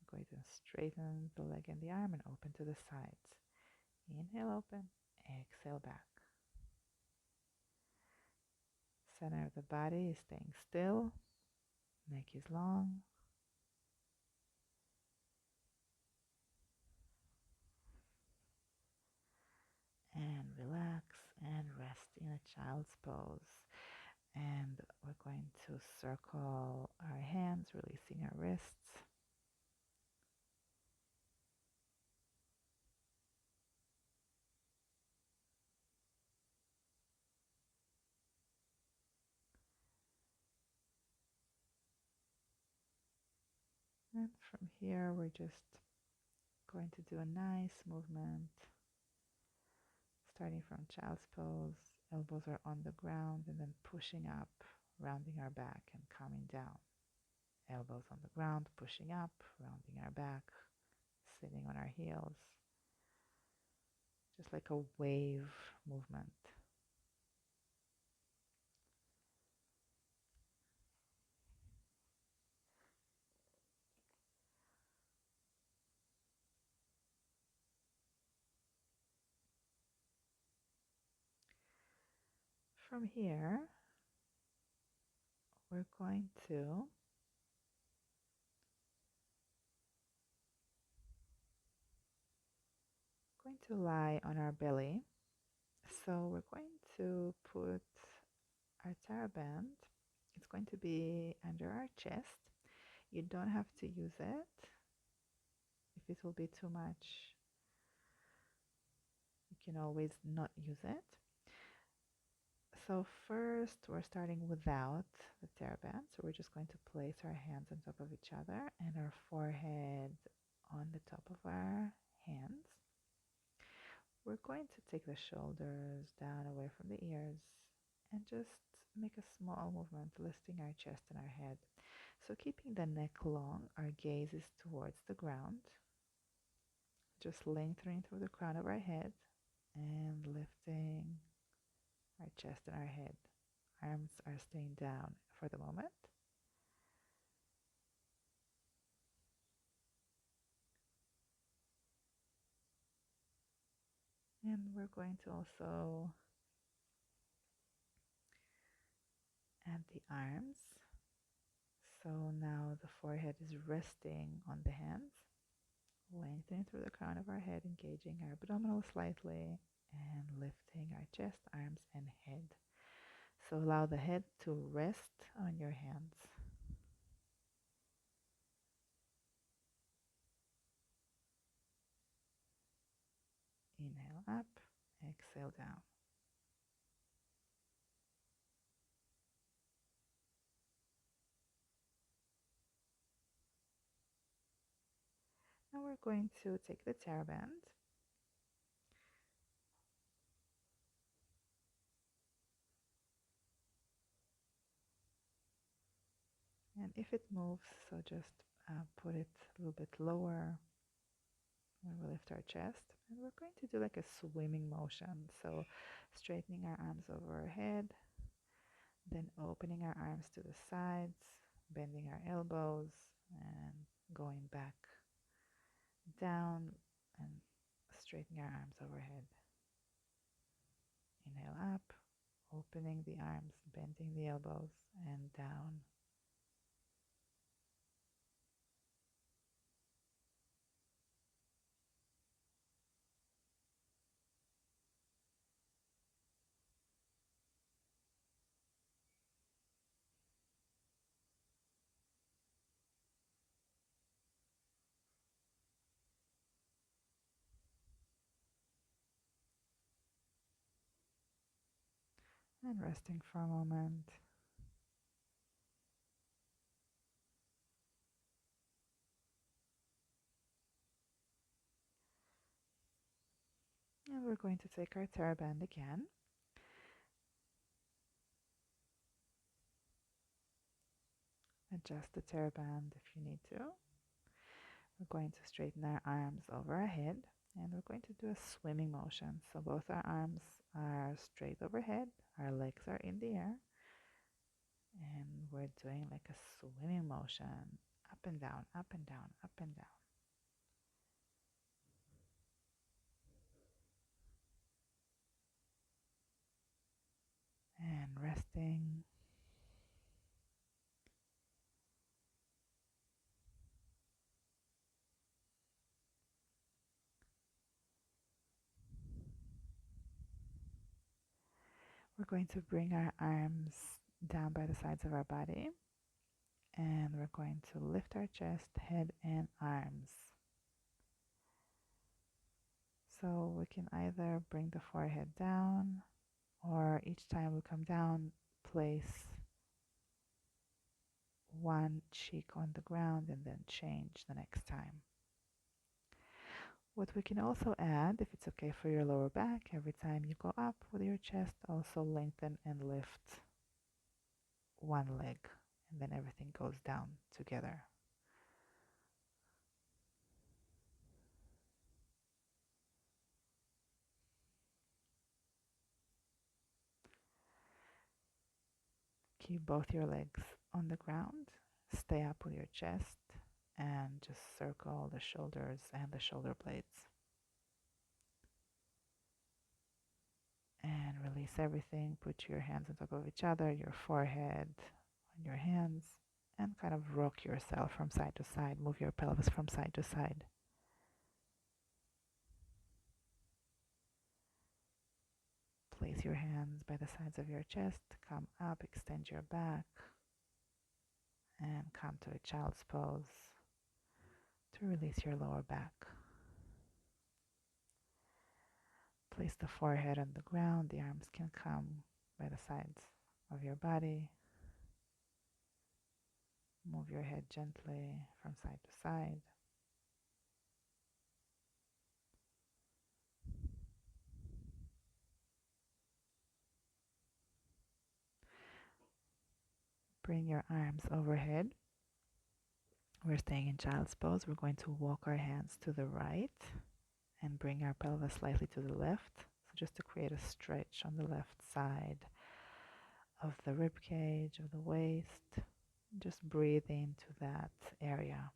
We're going to straighten the leg and the arm and open to the sides. Inhale, open. Exhale, back. Center of the body is staying still. Neck is long. And relax and rest in a child's pose. And we're going to circle our hands, releasing our wrists. And from here, we're just going to do a nice movement, starting from child's pose. Elbows are on the ground and then pushing up, rounding our back and coming down. Elbows on the ground, pushing up, rounding our back, sitting on our heels. Just like a wave movement. From here, we're going to lie on our belly. So we're going to put our TheraBand. It's going to be under our chest. You don't have to use it. If it will be too much, you can always not use it. So first, we're starting without the TheraBand. So we're just going to place our hands on top of each other and our forehead on the top of our hands. We're going to take the shoulders down away from the ears and just make a small movement, lifting our chest and our head. So keeping the neck long, our gaze is towards the ground, just lengthening through the crown of our head and lifting our chest and our head. Arms are staying down for the moment. And we're going to also add the arms. So now the forehead is resting on the hands, lengthening through the crown of our head, engaging our abdominals slightly, and lifting our chest, arms, and head. So allow the head to rest on your hands. Inhale up, exhale down. Now we're going to take the TheraBand and if it moves, so just put it a little bit lower when we lift our chest. And we're going to do like a swimming motion. So straightening our arms over our head, then opening our arms to the sides, bending our elbows, and going back down and straightening our arms overhead. Inhale up, opening the arms, bending the elbows, and down. And resting for a moment. And we're going to take our TheraBand again. Adjust the TheraBand if you need to. We're going to straighten our arms over our head and we're going to do a swimming motion. So both our arms are straight overhead, our legs are in the air. And we're doing like a swimming motion, up and down, up and down, up and down. And resting. We're going to bring our arms down by the sides of our body, and we're going to lift our chest, head, and arms. So we can either bring the forehead down, or each time we come down, place one cheek on the ground and then change the next time. What we can also add, if it's okay for your lower back, every time you go up with your chest, also lengthen and lift one leg, and then everything goes down together. Keep both your legs on the ground, stay up with your chest, and just circle the shoulders and the shoulder blades. And release everything. Put your hands on top of each other, your forehead on your hands, and kind of rock yourself from side to side. Move your pelvis from side to side. Place your hands by the sides of your chest. Come up, extend your back, and come to a child's pose to release your lower back. Place the forehead on the ground. The arms can come by the sides of your body. Move your head gently from side to side. Bring your arms overhead. We're staying in child's pose. We're going to walk our hands to the right and bring our pelvis slightly to the left. So just to create a stretch on the left side of the rib cage, of the waist. Just breathe into that area.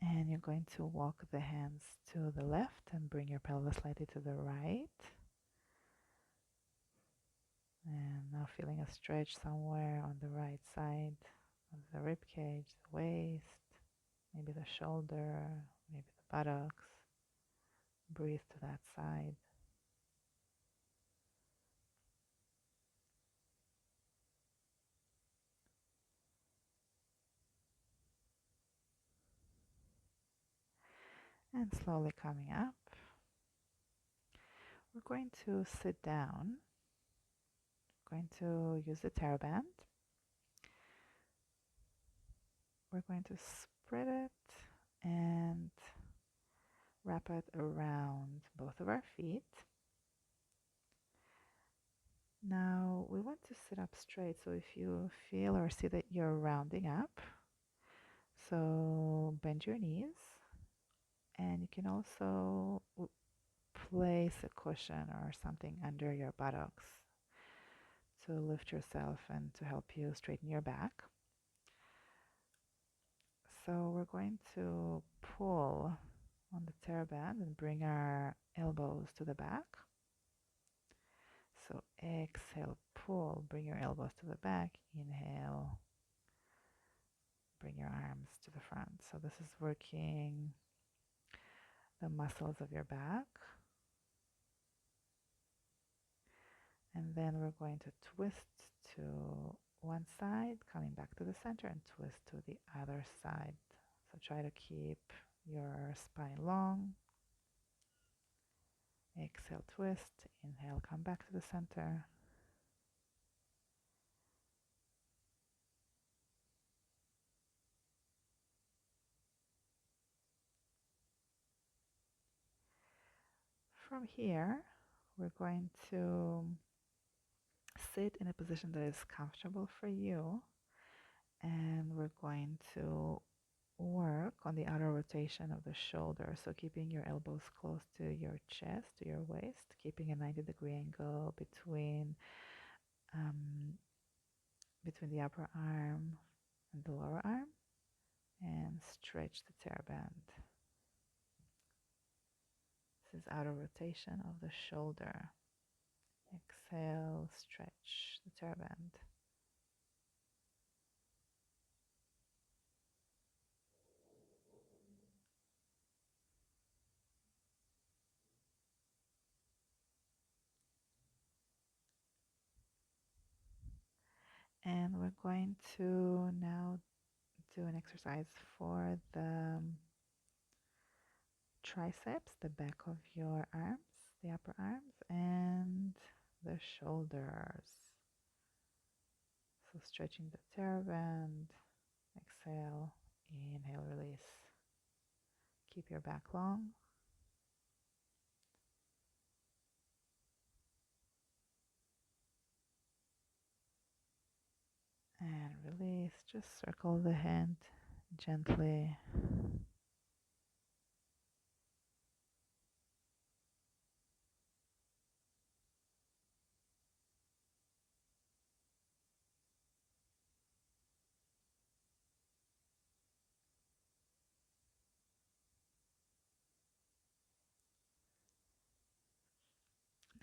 And you're going to walk the hands to the left and bring your pelvis slightly to the right. And now feeling a stretch somewhere on the right side of the rib cage, the waist, maybe the shoulder, maybe the buttocks. Breathe to that side. And slowly coming up, we're going to sit down. We're going to use the TheraBand. We're going to spread it and wrap it around both of our feet. Now we want to sit up straight, so if you feel or see that you're rounding up, so bend your knees, and you can also place a cushion or something under your buttocks to lift yourself and to help you straighten your back. So we're going to pull on the TheraBand and bring our elbows to the back. So exhale, pull, bring your elbows to the back. Inhale, bring your arms to the front. So this is working the muscles of your back. And then we're going to twist to one side, coming back to the center, and twist to the other side. So try to keep your spine long. Exhale, twist. Inhale, come back to the center. From here, we're going to sit in a position that is comfortable for you, And we're going to work on the outer rotation of the shoulder. So keeping your elbows close to your chest, to your waist, keeping a 90-degree angle um, between the upper arm and the lower arm, and stretch the terra band. This is outer rotation of the shoulder. Exhale, stretch the terra band. And we're going to now do an exercise for the triceps, the back of your arms, the upper arms, and the shoulders. So stretching the terra band, exhale, inhale, release. Keep your back long. And release, just circle the hand gently.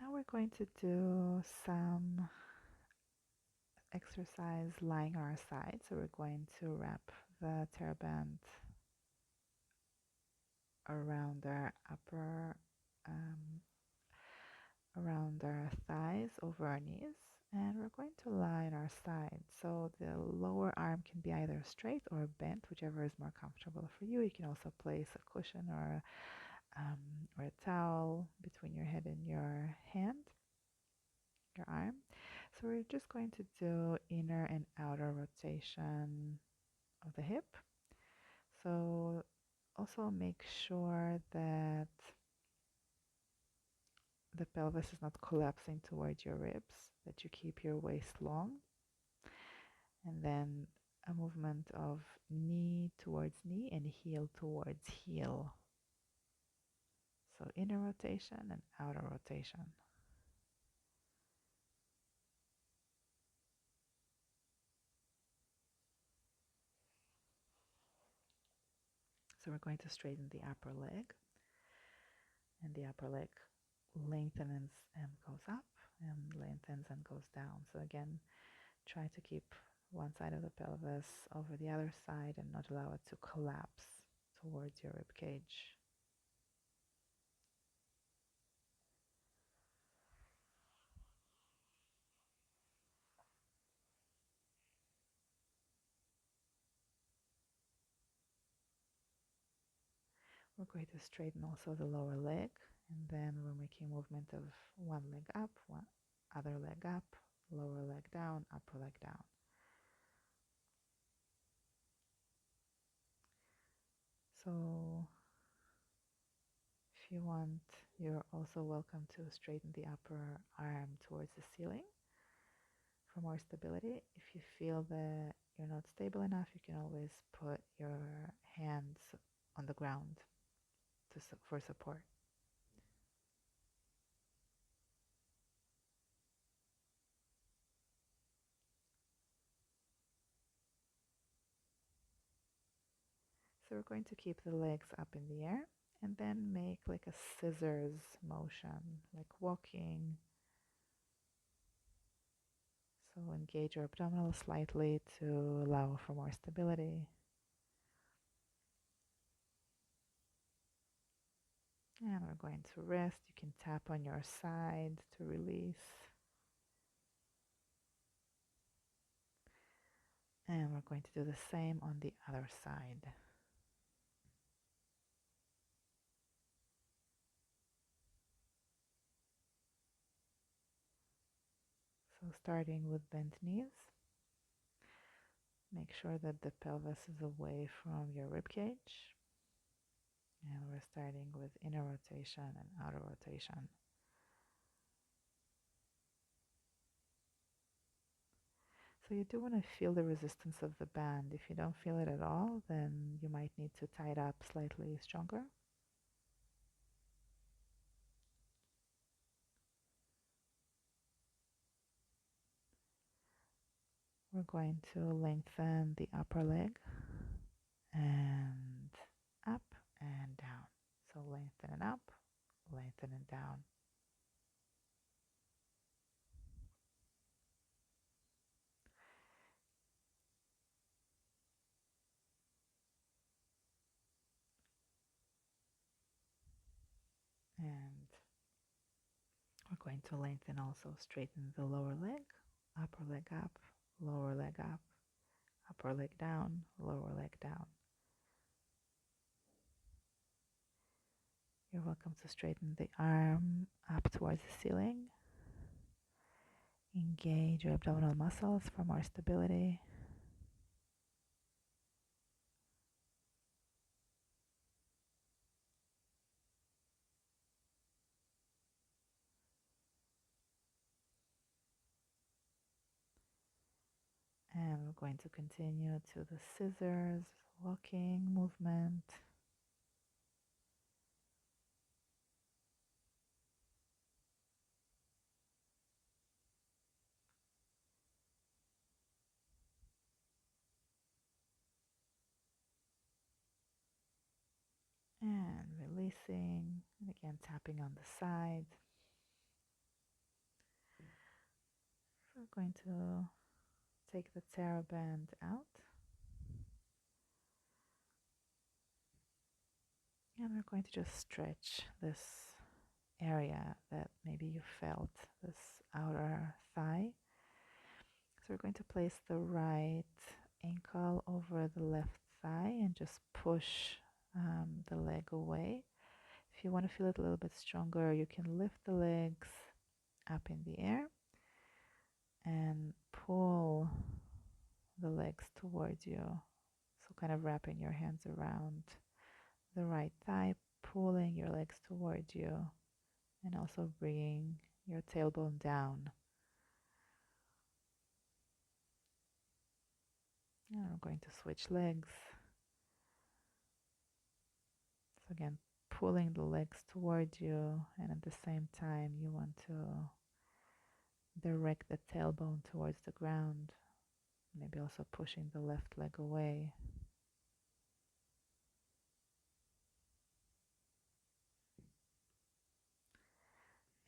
Now we're going to do some exercise lying on our side. So we're going to wrap the terra band around our around our thighs, over our knees, and we're going to lie on our side. So the lower arm can be either straight or bent, whichever is more comfortable for you. You can also place a cushion or a towel between your head and your hand, your arm. So we're just going to do inner and outer rotation of the hip. So also make sure that the pelvis is not collapsing towards your ribs, that you keep your waist long. And then a movement of knee towards knee and heel towards heel. So inner rotation and outer rotation. So we're going to straighten the upper leg, and the upper leg lengthens and goes up and lengthens and goes down. So again, try to keep one side of the pelvis over the other side and not allow it to collapse towards your rib cage. We're going to straighten also the lower leg, and then we're making movement of one leg up, one other leg up, lower leg down, upper leg down. So if you want, you're also welcome to straighten the upper arm towards the ceiling for more stability. If you feel that you're not stable enough, you can always put your hands on the ground for support. So we're going to keep the legs up in the air and then make like a scissors motion, like walking. So engage your abdominals slightly to allow for more stability. And we're going to rest. You can tap on your side to release. And we're going to do the same on the other side. So starting with bent knees, make sure that the pelvis is away from your rib cage. And we're starting with inner rotation and outer rotation. So you do want to feel the resistance of the band. If you don't feel it at all, then you might need to tie it up slightly stronger. We're going to lengthen the upper leg and up and down. So lengthen and up, lengthen and down. And we're going to lengthen also, straighten the lower leg, upper leg up, lower leg up, upper leg down, lower leg down. You're welcome to straighten the arm up towards the ceiling. Engage your abdominal muscles for more stability. And we're going to continue to the scissors, walking movement. And releasing, and again tapping on the side. We're going to take the TheraBand out. And we're going to just stretch this area that maybe you felt, this outer thigh. So we're going to place the right ankle over the left thigh and just push the leg away. If you want to feel it a little bit stronger, you can lift the legs up in the air and pull the legs towards you. So kind of wrapping your hands around the right thigh, pulling your legs towards you, and also bringing your tailbone down. And I'm going to switch legs. So again, pulling the legs towards you, and at the same time you want to direct the tailbone towards the ground, maybe also pushing the left leg away.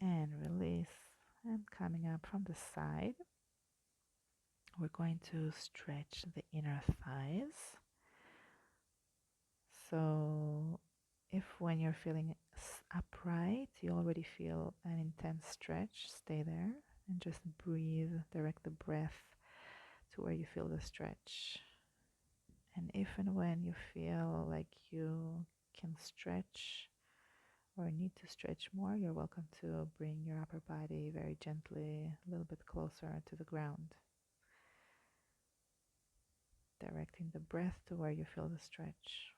And release. And coming up from the side, we're going to stretch the inner thighs. So if when you're feeling upright, you already feel an intense stretch, stay there and just breathe, direct the breath to where you feel the stretch. And if and when you feel like you can stretch or need to stretch more, you're welcome to bring your upper body very gently a little bit closer to the ground, directing the breath to where you feel the stretch.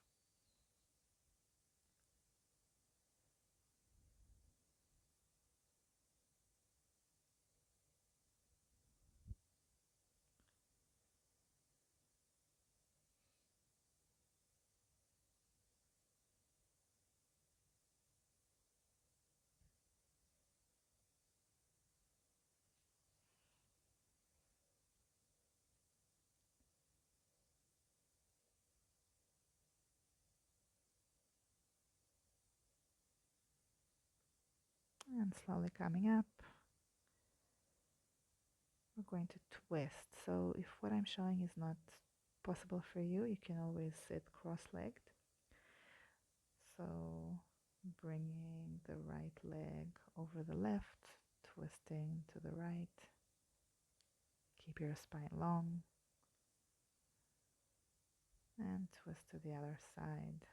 And slowly coming up, we're going to twist. So if what I'm showing is not possible for you, you can always sit cross-legged. So bringing the right leg over the left, twisting to the right. Keep your spine long. And twist to the other side.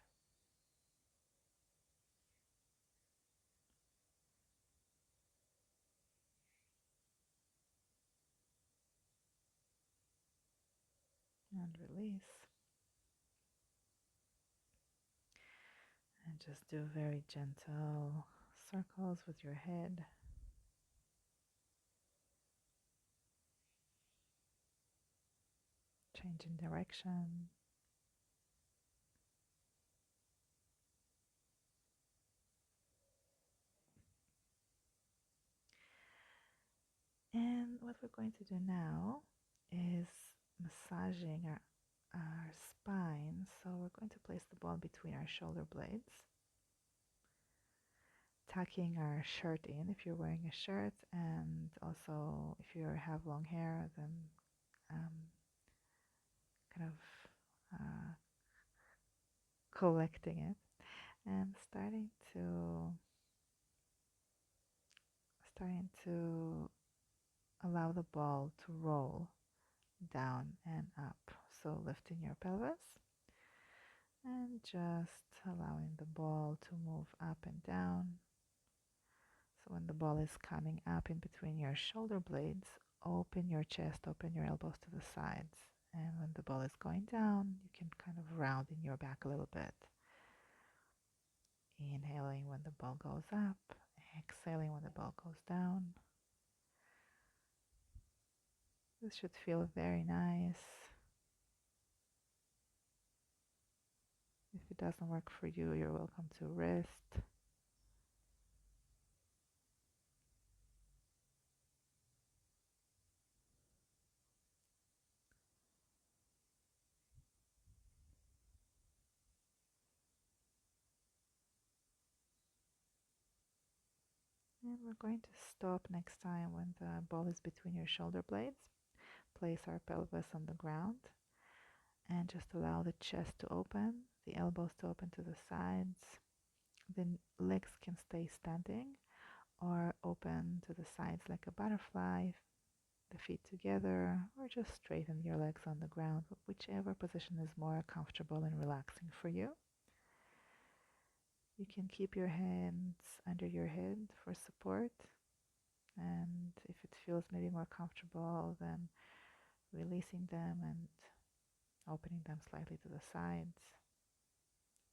And release. And just do very gentle circles with your head. changing direction. And what we're going to do now is massaging our spine. So we're going to place the ball between our shoulder blades, tucking our shirt in if you're wearing a shirt, and also if you have long hair, then um, kind of collecting it and starting to allow the ball to roll down and up. So lifting your pelvis and just allowing the ball to move up and down. So when the ball is coming up in between your shoulder blades, open your chest, open your elbows to the sides. And when the ball is going down, you can kind of round in your back a little bit. Inhaling when the ball goes up, exhaling when the ball goes down. This should feel very nice. If it doesn't work for you, you're welcome to rest. And we're going to stop next time when the ball is between your shoulder blades. Place our pelvis on the ground and just allow the chest to open, the elbows to open to the sides. The legs can stay standing or open to the sides like a butterfly, the feet together, or just straighten your legs on the ground, whichever position is more comfortable and relaxing for you. You can keep your hands under your head for support, and if it feels maybe more comfortable, then releasing them and opening them slightly to the sides,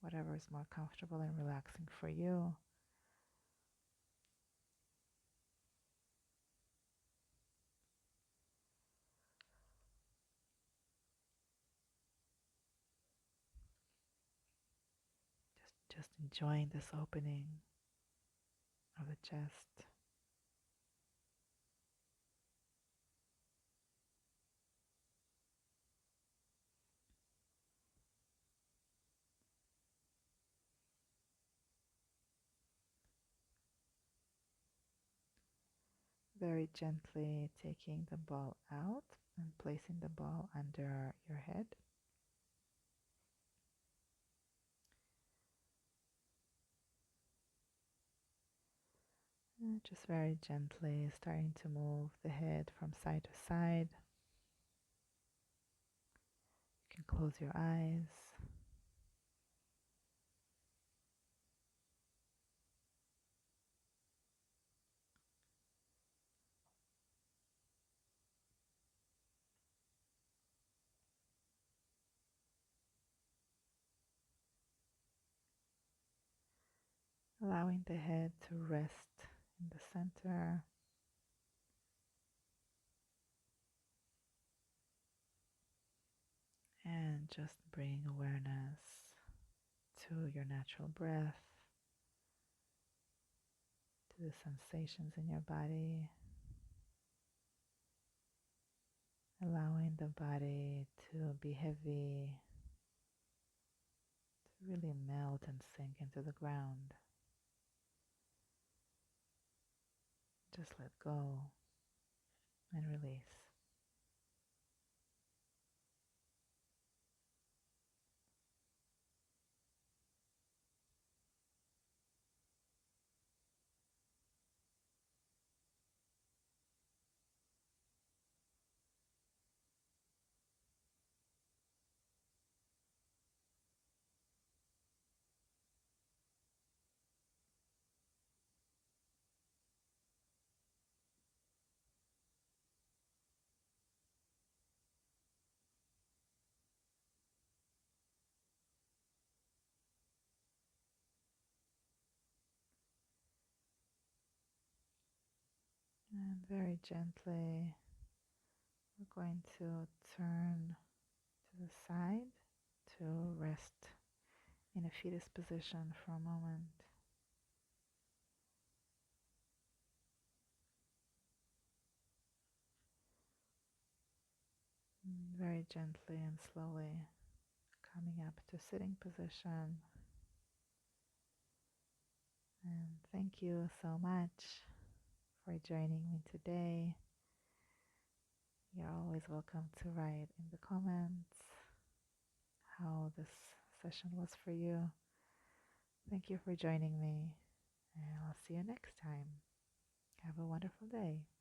whatever is more comfortable and relaxing for you. Just enjoying this opening of the chest. Very gently taking the ball out and placing the ball under your head. And just very gently starting to move the head from side to side. You can close your eyes. Allowing the head to rest in the center. And just bring awareness to your natural breath, to the sensations in your body, allowing the body to be heavy, to really melt and sink into the ground. Just let go and release. And very gently, we're going to turn the side to rest in a fetus position for a moment. Very gently and slowly coming up to sitting position. And thank you so much for joining me today. You're always welcome to write in the comments how this session was for you. Thank you for joining me, and I'll see you next time. Have a wonderful day.